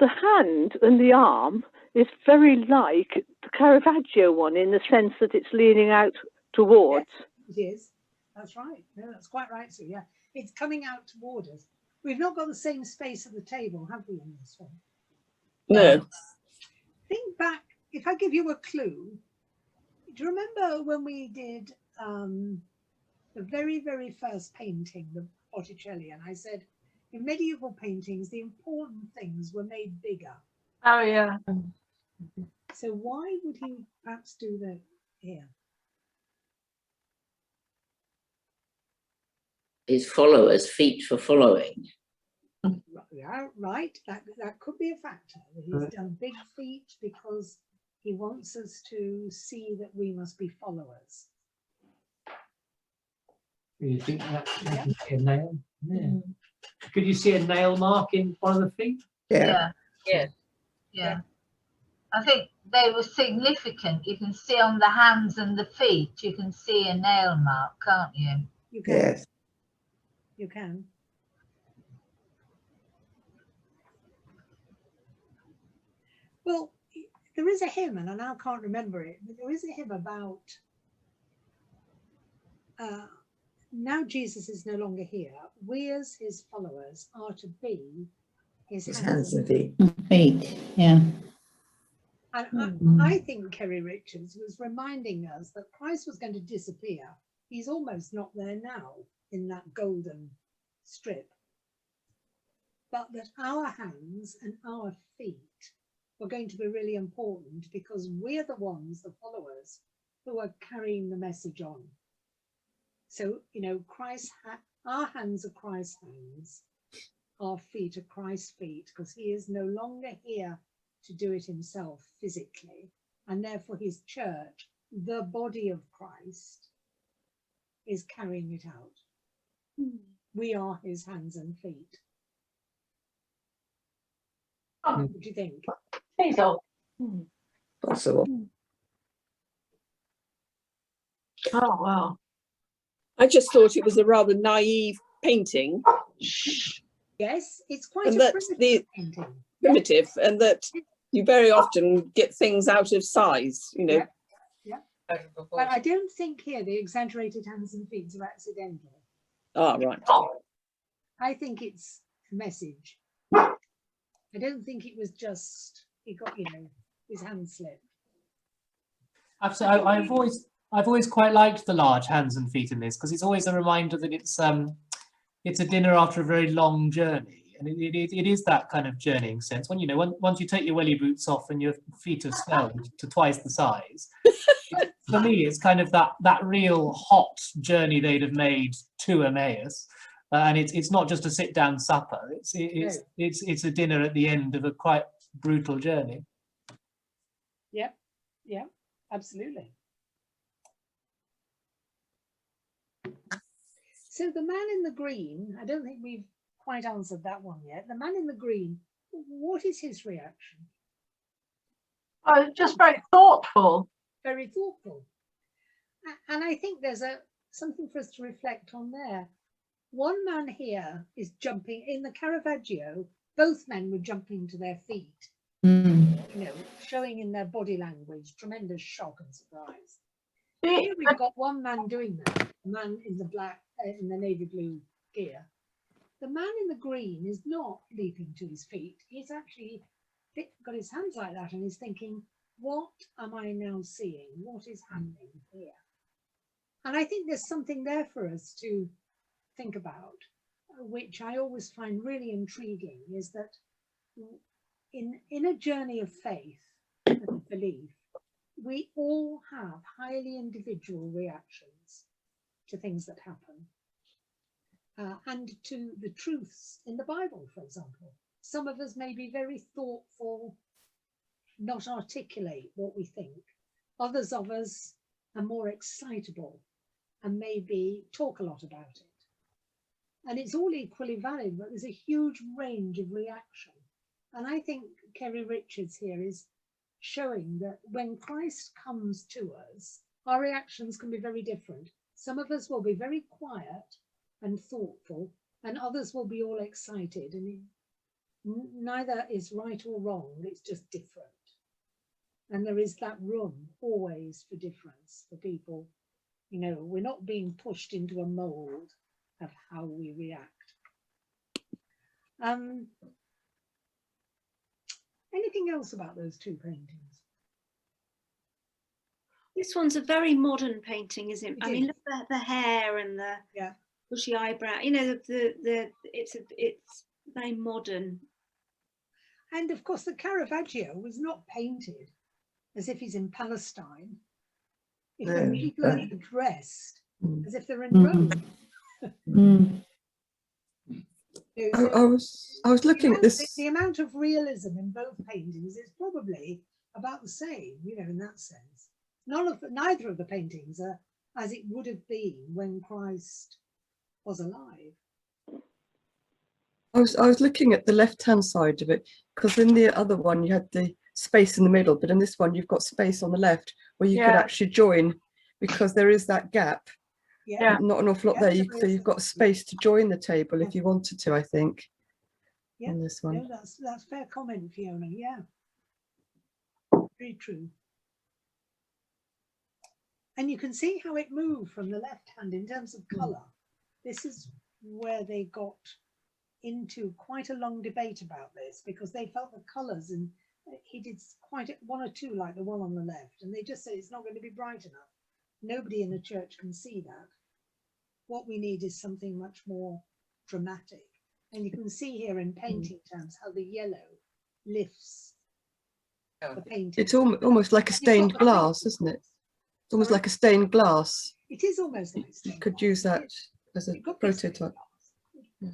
The hand and the arm is very like the Caravaggio one in the sense that it's leaning out towards. Yes, it is. That's right. No, that's quite right. So yeah, it's coming out toward us. We've not got the same space at the table, have we, in this one? No. Think back, if I give you a clue, do you remember when we did the very, very first painting, the Botticelli, and I said, in medieval paintings, the important things were made bigger. Oh, yeah. So why would he perhaps do that here? His followers, feet for following. Yeah, right. That could be a factor. He's done big feet because he wants us to see that we must be followers. You think that you can see a nail? Yeah. Could you see a nail mark in one of the feet? Yeah. Yeah. I think they were significant. You can see on the hands and the feet, you can see a nail mark, can't you? You can. Yes. You can. Well, there is a hymn, and I now can't remember it, but there is a hymn about now Jesus is no longer here. We as his followers are to be his hands and feet. Feet, yeah. And I think Kerry Richards was reminding us that Christ was going to disappear. He's almost not there now in that golden strip. But that our hands and our feet were going to be really important because we're the ones, the followers, who are carrying the message on. So, you know, our hands are Christ's hands, our feet are Christ's feet, because he is no longer here to do it himself physically, and therefore his church, the body of Christ, is carrying it out. We are his hands and feet. What do you think? Possible. Oh, wow. I just thought it was a rather naive painting. Yes, it's quite And a that primitive painting. Primitive, and that you very often get things out of size, you know. Yeah. But I don't think here the exaggerated hands and feet are accidental. Ah, right. I think it's a message. I don't think it was just he got, you know, his hand slipped. Absolutely, I've always quite liked the large hands and feet in this because it's always a reminder that it's a dinner after a very long journey, and it is that kind of journeying sense. When, you know, once you take your welly boots off and your feet are swelled to twice the size, for me it's kind of that real hot journey they'd have made to Emmaus, and it's not just a sit down supper. It's a dinner at the end of a quite brutal journey. Yeah, yeah, absolutely. So the man in the green, I don't think we've quite answered that one yet. The man in the green, what is his reaction? Oh, just very thoughtful. Very thoughtful. And I think there's something for us to reflect on there. One man here is jumping in the Caravaggio. Both men were jumping to their feet, you know, showing in their body language tremendous shock and surprise. Here we've got one man doing that, a man in the black, in the navy blue gear. The man in the green is not leaping to his feet. He's actually got his hands like that and he's thinking, what am I now seeing? What is happening here? And I think there's something there for us to think about, which I always find really intriguing, is that in a journey of faith and belief, we all have highly individual reactions to things that happen and to the truths in the Bible, for example. Some of us may be very thoughtful, not articulate what we think. Others of us are more excitable and maybe talk a lot about it. And it's all equally valid, but there's a huge range of reaction. And I think Kerry Richards here is showing that when Christ comes to us, our reactions can be very different. Some of us will be very quiet and thoughtful, and others will be all excited. And neither is right or wrong, it's just different. And there is that room always for difference for people. You know, we're not being pushed into a mold of how we react. Anything else about those two paintings? This one's a very modern painting, isn't it? I mean, is. look at the hair and the bushy eyebrow. You know, it's very modern. And of course, the Caravaggio was not painted as if he's in Palestine. If the people are dressed as if they're in Rome. I was looking at this. The amount of realism in both paintings is probably about the same, you know, in that sense. Neither of the paintings are as it would have been when Christ was alive. I was looking at the left-hand side of it, because in the other one you had the space in the middle, but in this one you've got space on the left where you could actually join, because there is that gap. Yeah. Not an awful lot there. So you've got space to join the table if you wanted to, I think. Yeah, on this one. No, that's fair comment, Fiona. Yeah, very true. And you can see how it moved from the left hand in terms of colour. This is where they got into quite a long debate about this, because they felt the colours, and he did quite one or two like the one on the left, and they just said it's not going to be bright enough. Nobody in the church can see that. What we need is something much more dramatic. And you can see here in painting terms how the yellow lifts the painting. It's almost like a stained glass, isn't it? It's almost like a stained glass. It is almost like stained glass. You could use that as a prototype. Yeah.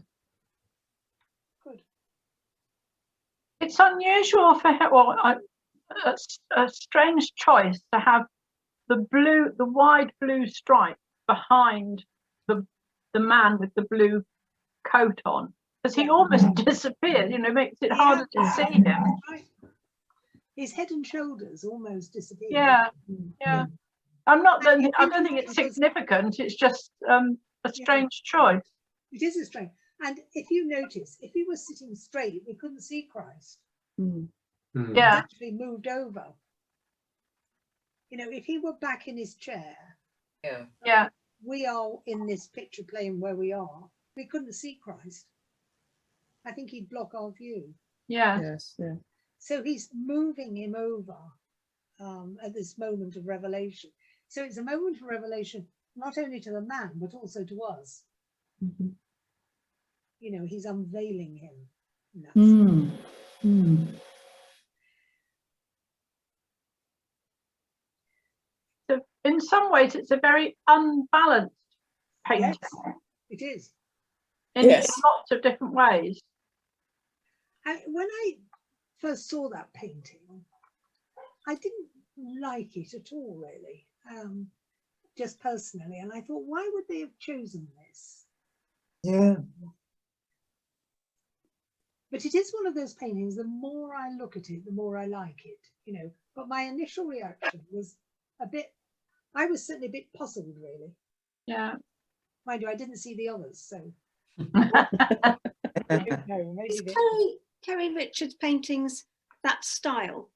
Good. It's unusual for a strange choice to have the wide blue stripe behind the man with the blue coat on, because he almost disappears, you know, makes it harder to see him. Right. His head and shoulders almost disappear. Yeah. I don't think it's significant, it's just a strange choice. It is a strange. And if you notice, if he was sitting straight, we couldn't see Christ. He actually moved over. You know, if he were back in his chair, we are in this picture plane where we are, we couldn't see Christ. I think he'd block our view. Yes. So he's moving him over at this moment of revelation. So it's a moment of revelation, not only to the man, but also to us. You know, he's unveiling him. So in some ways, it's a very unbalanced painting. Yes, it is. In lots of different ways. When I first saw that painting, I didn't like it at all, really, just personally. And I thought, why would they have chosen this? Yeah. But it is one of those paintings, the more I look at it, the more I like it, you know. But my initial reaction was I was certainly a bit puzzled, really. Yeah. Mind you, I didn't see the others, so. Is Kerry Richards' paintings that style?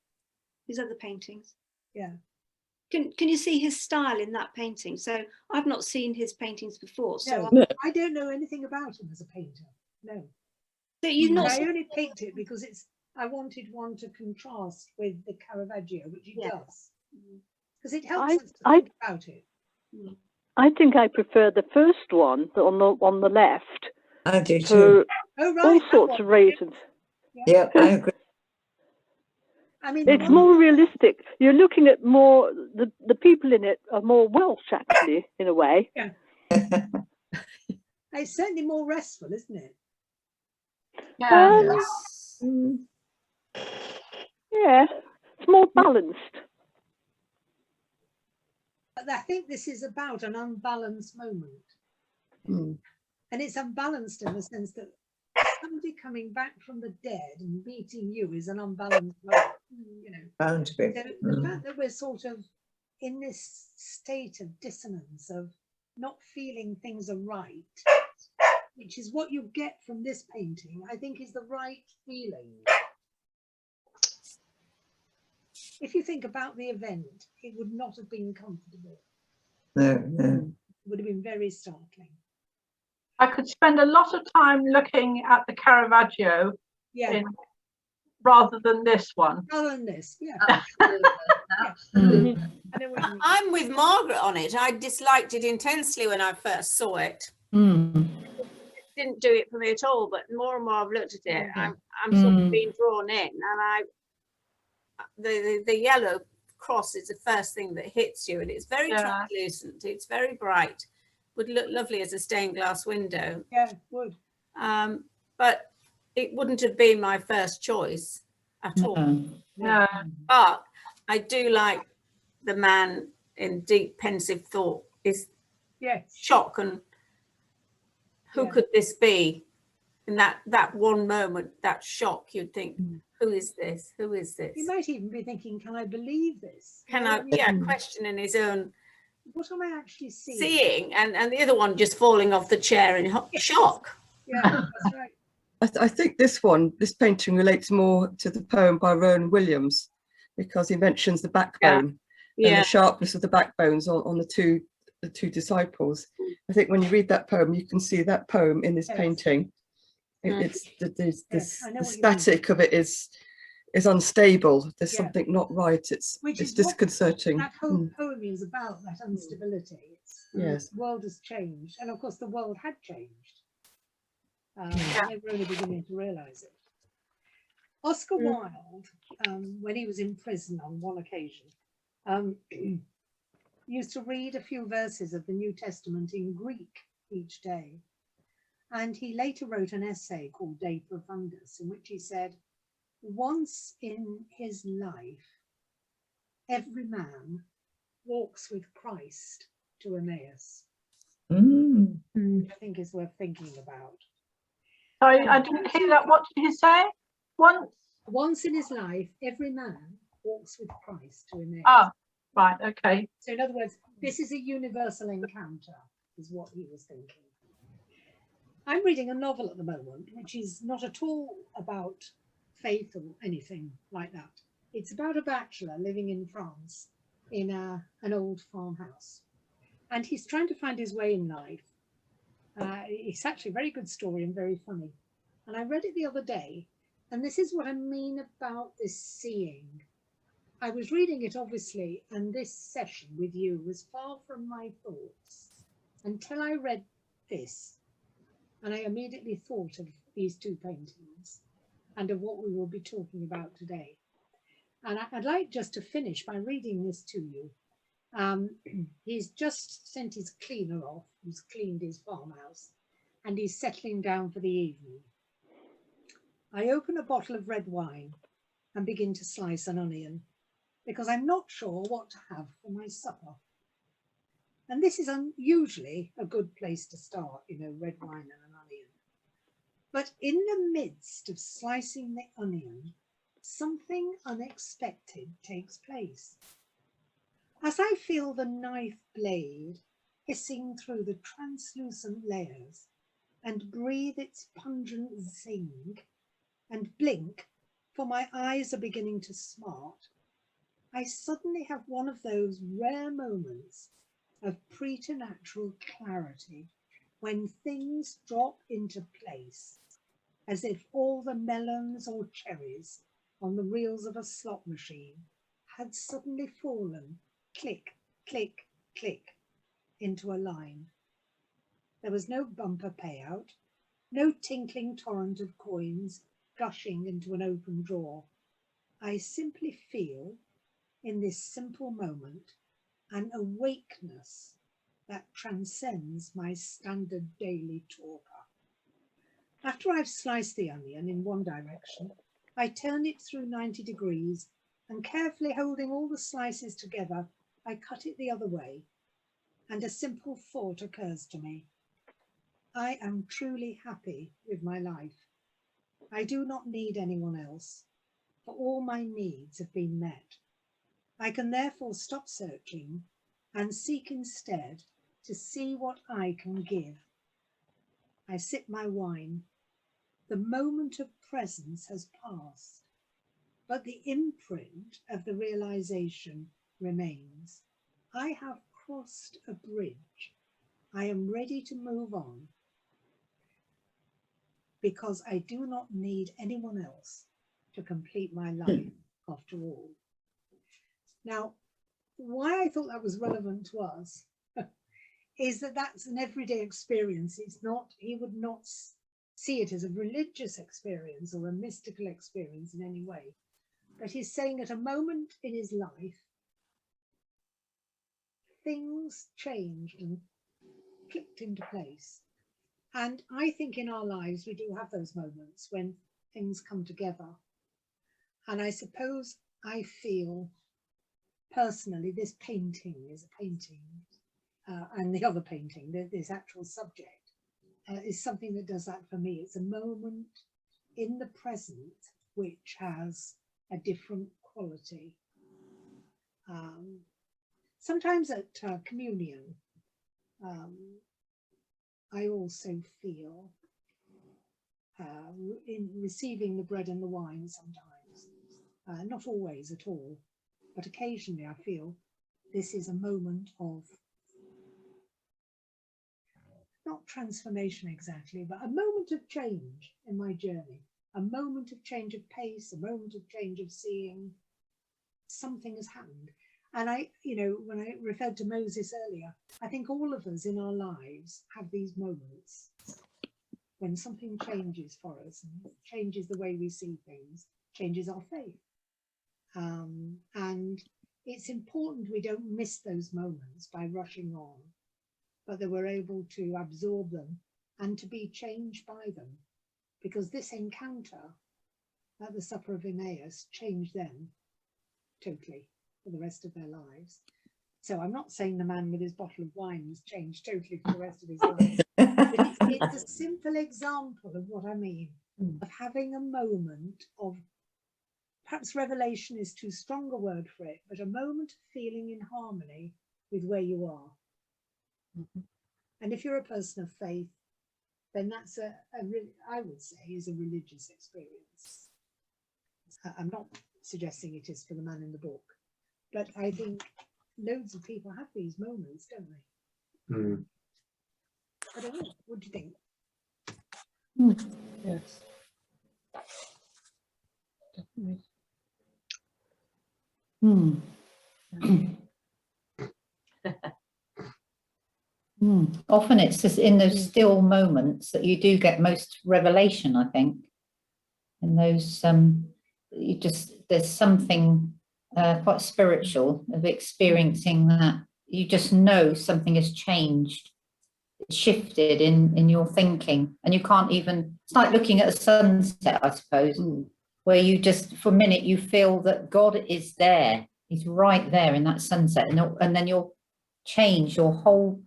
His other paintings? Yeah. Can you see his style in that painting? So I've not seen his paintings before. So no, I don't know anything about him as a painter. No. So you've not. I only picked it because I wanted one to contrast with the Caravaggio, which he does, because it helps us to think about it. I think I prefer the first one on the left. I do too. All sorts of reasons. Yeah, I agree. I mean, it's more realistic. You're looking at more the people in it are more Welsh, actually, in a way. Yeah. It's certainly more restful, isn't it? Yeah. Yeah, it's more balanced. But I think this is about an unbalanced moment. And it's unbalanced in the sense that somebody coming back from the dead and meeting you is an unbalanced moment, you know. Bound to be. So the fact that we're sort of in this state of dissonance, of not feeling things are right, which is what you get from this painting, I think is the right feeling. If you think about the event, it would not have been comfortable. No, no. It would have been very startling. I could spend a lot of time looking at the Caravaggio rather than this one. Rather than this, yeah. Absolutely. Absolutely. I know what you mean. I'm with Margaret on it. I disliked it intensely when I first saw it. It didn't do it for me at all, but more and more I've looked at it, I'm sort of being drawn in, and the yellow cross is the first thing that hits you, and it's very translucent, it's very bright, would look lovely as a stained glass window. Yeah, it would. But it wouldn't have been my first choice at all. No. But I do like the man in deep pensive thought, is shock, and who could this be? In that one moment, that shock, you'd think, who is this? Who is this? You might even be thinking, can I believe this? Can I, questioning his own. What am I actually seeing? Seeing, and the other one just falling off the chair in shock. Yeah, that's right. I think this painting relates more to the poem by Rowan Williams, because he mentions the backbone and the sharpness of the backbones on the two disciples. I think when you read that poem, you can see that poem in this painting. It's the static of it is unstable. There's something not right. It's disconcerting. That whole poem is about, that instability. The world has changed, and of course the world had changed. They were only beginning to realise it. Oscar Wilde, when he was in prison on one occasion, used to read a few verses of the New Testament in Greek each day. And he later wrote an essay called De Profundis, in which he said, once in his life, every man walks with Christ to Emmaus. Which I think is worth thinking about. Sorry, I didn't hear that. What did he say? Once in his life, every man walks with Christ to Emmaus. Ah, right, okay. So in other words, this is a universal encounter, is what he was thinking. I'm reading a novel at the moment, which is not at all about faith or anything like that. It's about a bachelor living in France in an old farmhouse. And he's trying to find his way in life. It's actually a very good story and very funny. And I read it the other day, and this is what I mean about this seeing. I was reading it, obviously, and this session with you was far from my thoughts until I read this. And I immediately thought of these two paintings and of what we will be talking about today. And I'd like just to finish by reading this to you. He's just sent his cleaner off, who's cleaned his farmhouse, and he's settling down for the evening. I open a bottle of red wine and begin to slice an onion, because I'm not sure what to have for my supper. And this is usually a good place to start, you know, red wine and an onion. But in the midst of slicing the onion, something unexpected takes place. As I feel the knife blade hissing through the translucent layers and breathe its pungent zing and blink, for my eyes are beginning to smart, I suddenly have one of those rare moments of preternatural clarity when things drop into place, as if all the melons or cherries on the reels of a slot machine had suddenly fallen, click, click, click, into a line. There was no bumper payout, no tinkling torrent of coins gushing into an open drawer. I simply feel, in this simple moment, an awakeness that transcends my standard daily torpor. After I've sliced the onion in one direction, I turn it through 90 degrees and, carefully holding all the slices together, I cut it the other way, and a simple thought occurs to me. I am truly happy with my life. I do not need anyone else, for all my needs have been met. I can therefore stop searching and seek instead to see what I can give. I sip my wine. The moment of presence has passed, but the imprint of the realization remains. I have crossed a bridge. I am ready to move on because I do not need anyone else to complete my life after all. Now, why I thought that was relevant to us is that that's an everyday experience. It's not, he would not see it as a religious experience or a mystical experience in any way, but he's saying at a moment in his life, things changed and clicked into place. And I think in our lives, we do have those moments when things come together. And I suppose I feel personally, this painting is a painting, and the other painting, this actual subject, is something that does that for me. It's a moment in the present which has a different quality. Sometimes at communion, I also feel in receiving the bread and the wine sometimes, not always at all, but occasionally I feel this is a moment of, not transformation exactly, but a moment of change in my journey, a moment of change of pace, a moment of change of seeing. Something has happened. And I, you know, when I referred to Moses earlier, I think all of us in our lives have these moments when something changes for us and changes the way we see things, changes our faith. And it's important we don't miss those moments by rushing on, but that we're able to absorb them and to be changed by them, because this encounter at the supper of Emmaus changed them totally for the rest of their lives. So I'm not saying the man with his bottle of wine was changed totally for the rest of his life. It's a simple example of what I mean, of having a moment of, perhaps revelation is too strong a word for it, but a moment of feeling in harmony with where you are. And if you're a person of faith, then that's I would say, is a religious experience. I'm not suggesting it is for the man in the book, but I think loads of people have these moments, don't they? I don't know. What do you think? Yes. Definitely. Often it's just in those still moments that you do get most revelation, I think. In those, there's something quite spiritual of experiencing that. You just know something has changed, it's shifted in your thinking, and you can't even, it's like looking at a sunset, I suppose, where you just, for a minute, you feel that God is there. He's right there in that sunset, and then you'll change your whole,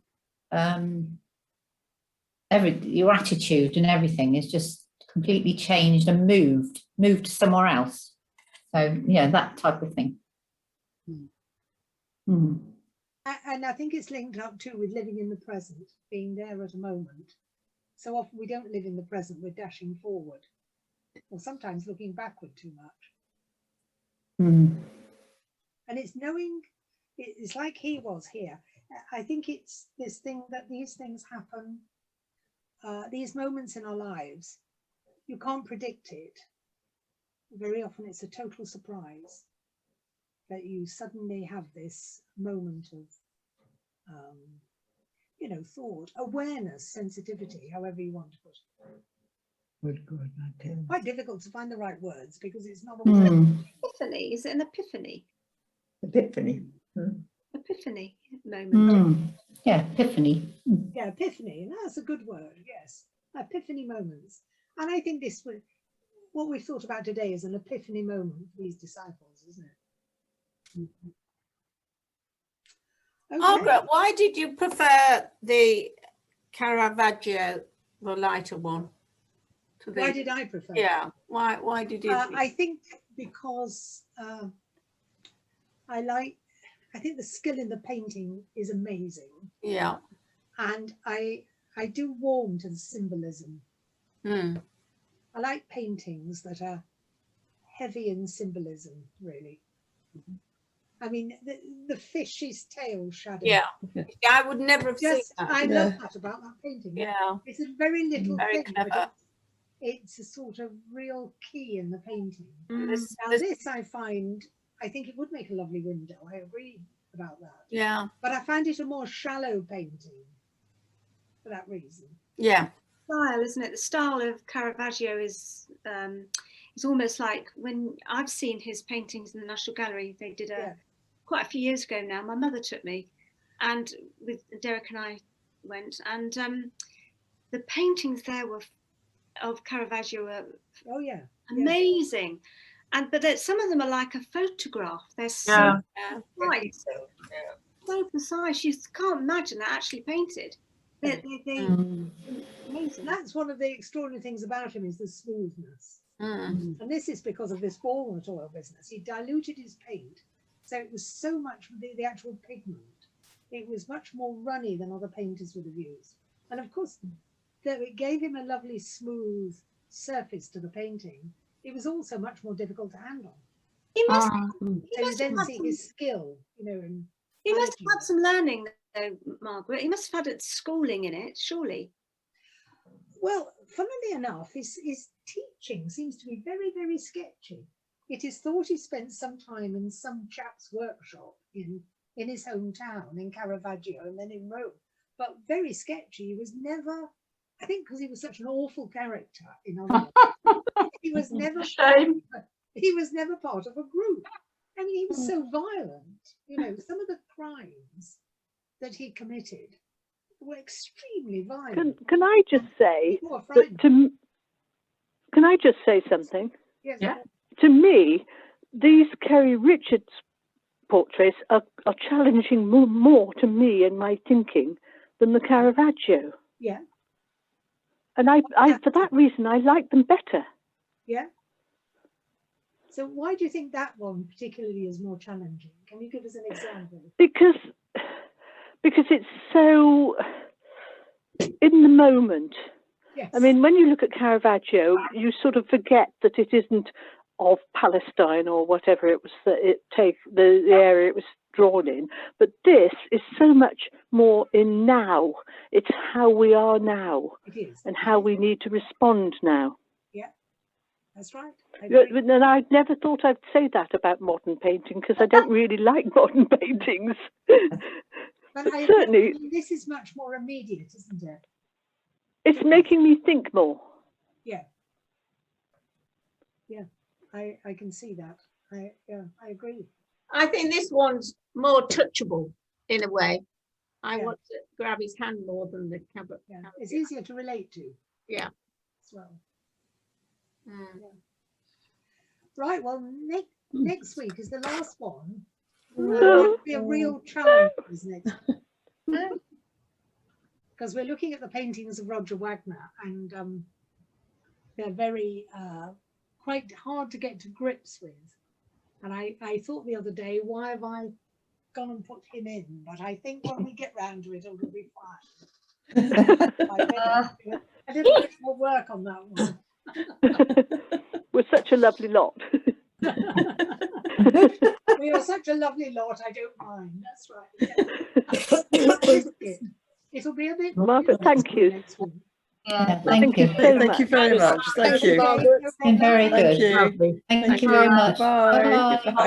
your attitude and everything is just completely changed and moved somewhere else. So yeah, that type of thing. And I think it's linked up too with living in the present, being there at a moment. So often we don't live in the present, we're dashing forward, or sometimes looking backward too much. And it's knowing, it's like he was here. I think it's this thing that these things happen, these moments in our lives, you can't predict it. Very often it's a total surprise that you suddenly have this moment of, you know, thought, awareness, sensitivity, however you want to put it. Good. Quite difficult to find the right words because it's not always Epiphany, is it an epiphany? Epiphany. Epiphany moment. Yeah, epiphany. Yeah, epiphany, that's a good word, yes. Epiphany moments. And I think this, what we've thought about today is an epiphany moment for these disciples, isn't it? Okay. Margaret, why did you prefer the Caravaggio, the lighter one? to the? Why did I prefer? Yeah. Why did you? I think because I think the skill in the painting is amazing. Yeah. And I do warm to the symbolism. Mm. I like paintings that are heavy in symbolism, really. I mean, the fish's tail shadow. Yeah. I would never have seen that. I love that about that painting. Yeah. It's a very little Very thing, clever. but it's a sort of real key in the painting. This- Now this I think it would make a lovely window. I agree about that. Yeah. But I find it a more shallow painting for that reason. Yeah. Style, isn't it? The style of Caravaggio is almost like when I've seen his paintings in the National Gallery. They did quite a few years ago now. My mother took me, and with Derek and I went, and the paintings there were of Caravaggio were amazing. But some of them are like a photograph. They're so precise. So precise. You can't imagine they're actually painted. Amazing. That's one of the extraordinary things about him, is the smoothness. And this is because of this walnut oil business. He diluted his paint, so it was so much the actual pigment. It was much more runny than other painters would have used. And of course, though it gave him a lovely smooth surface to the painting, it was also much more difficult to handle. He must then see his skill, in he must have had some learning though, Margaret. He must have had schooling in it, surely. Well, funnily enough, his teaching seems to be very, very sketchy. It is thought he spent some time in some chap's workshop in his hometown in Caravaggio and then in Rome, but very sketchy. He was never, I think because he was such an awful character in other words, he was never he was never part of a group. I mean, he was so violent. Some of the crimes that he committed were extremely violent. Can I just say that can I just say something? Yes. Yeah. To me, these Kerry Richards portraits are challenging more to me in my thinking than the Caravaggio. Yeah. And I for that reason, I like them better. Yeah. So why do you think that one particularly is more challenging? Can you give us an example? Because it's so in the moment. Yes. I mean, when you look at Caravaggio, you sort of forget that it isn't of Palestine or whatever it was that the area it was drawn in. But this is so much more in now. It's how we are now. It is. And how we need to respond now. Yeah, that's right. And I never thought I'd say that about modern painting because I don't really like modern paintings. But certainly, this is much more immediate, isn't it? It's making me think more. Yeah. Yeah, I can see that. I agree. I think this one's more touchable in a way. I want to grab his hand more than the camera. Yeah. It's easier to relate to. Yeah. As well. Yeah. Right. Well, next week is the last one. It'll be a real challenge, isn't it? Because we're looking at the paintings of Roger Wagner, and they're very quite hard to get to grips with. And I thought the other day, why have I gone and put him in? But I think when we get round to it, it'll be fine. I did a bit more work on that one. We're such a lovely lot. We are such a lovely lot, I don't mind. That's right. Yeah. It'll be a bit. Margaret, thank you. Next week. Yeah, thank you so much. Thank you very much. Thank you. It's been very good. Thank you. Thank you very much. Bye. Bye. Goodbye.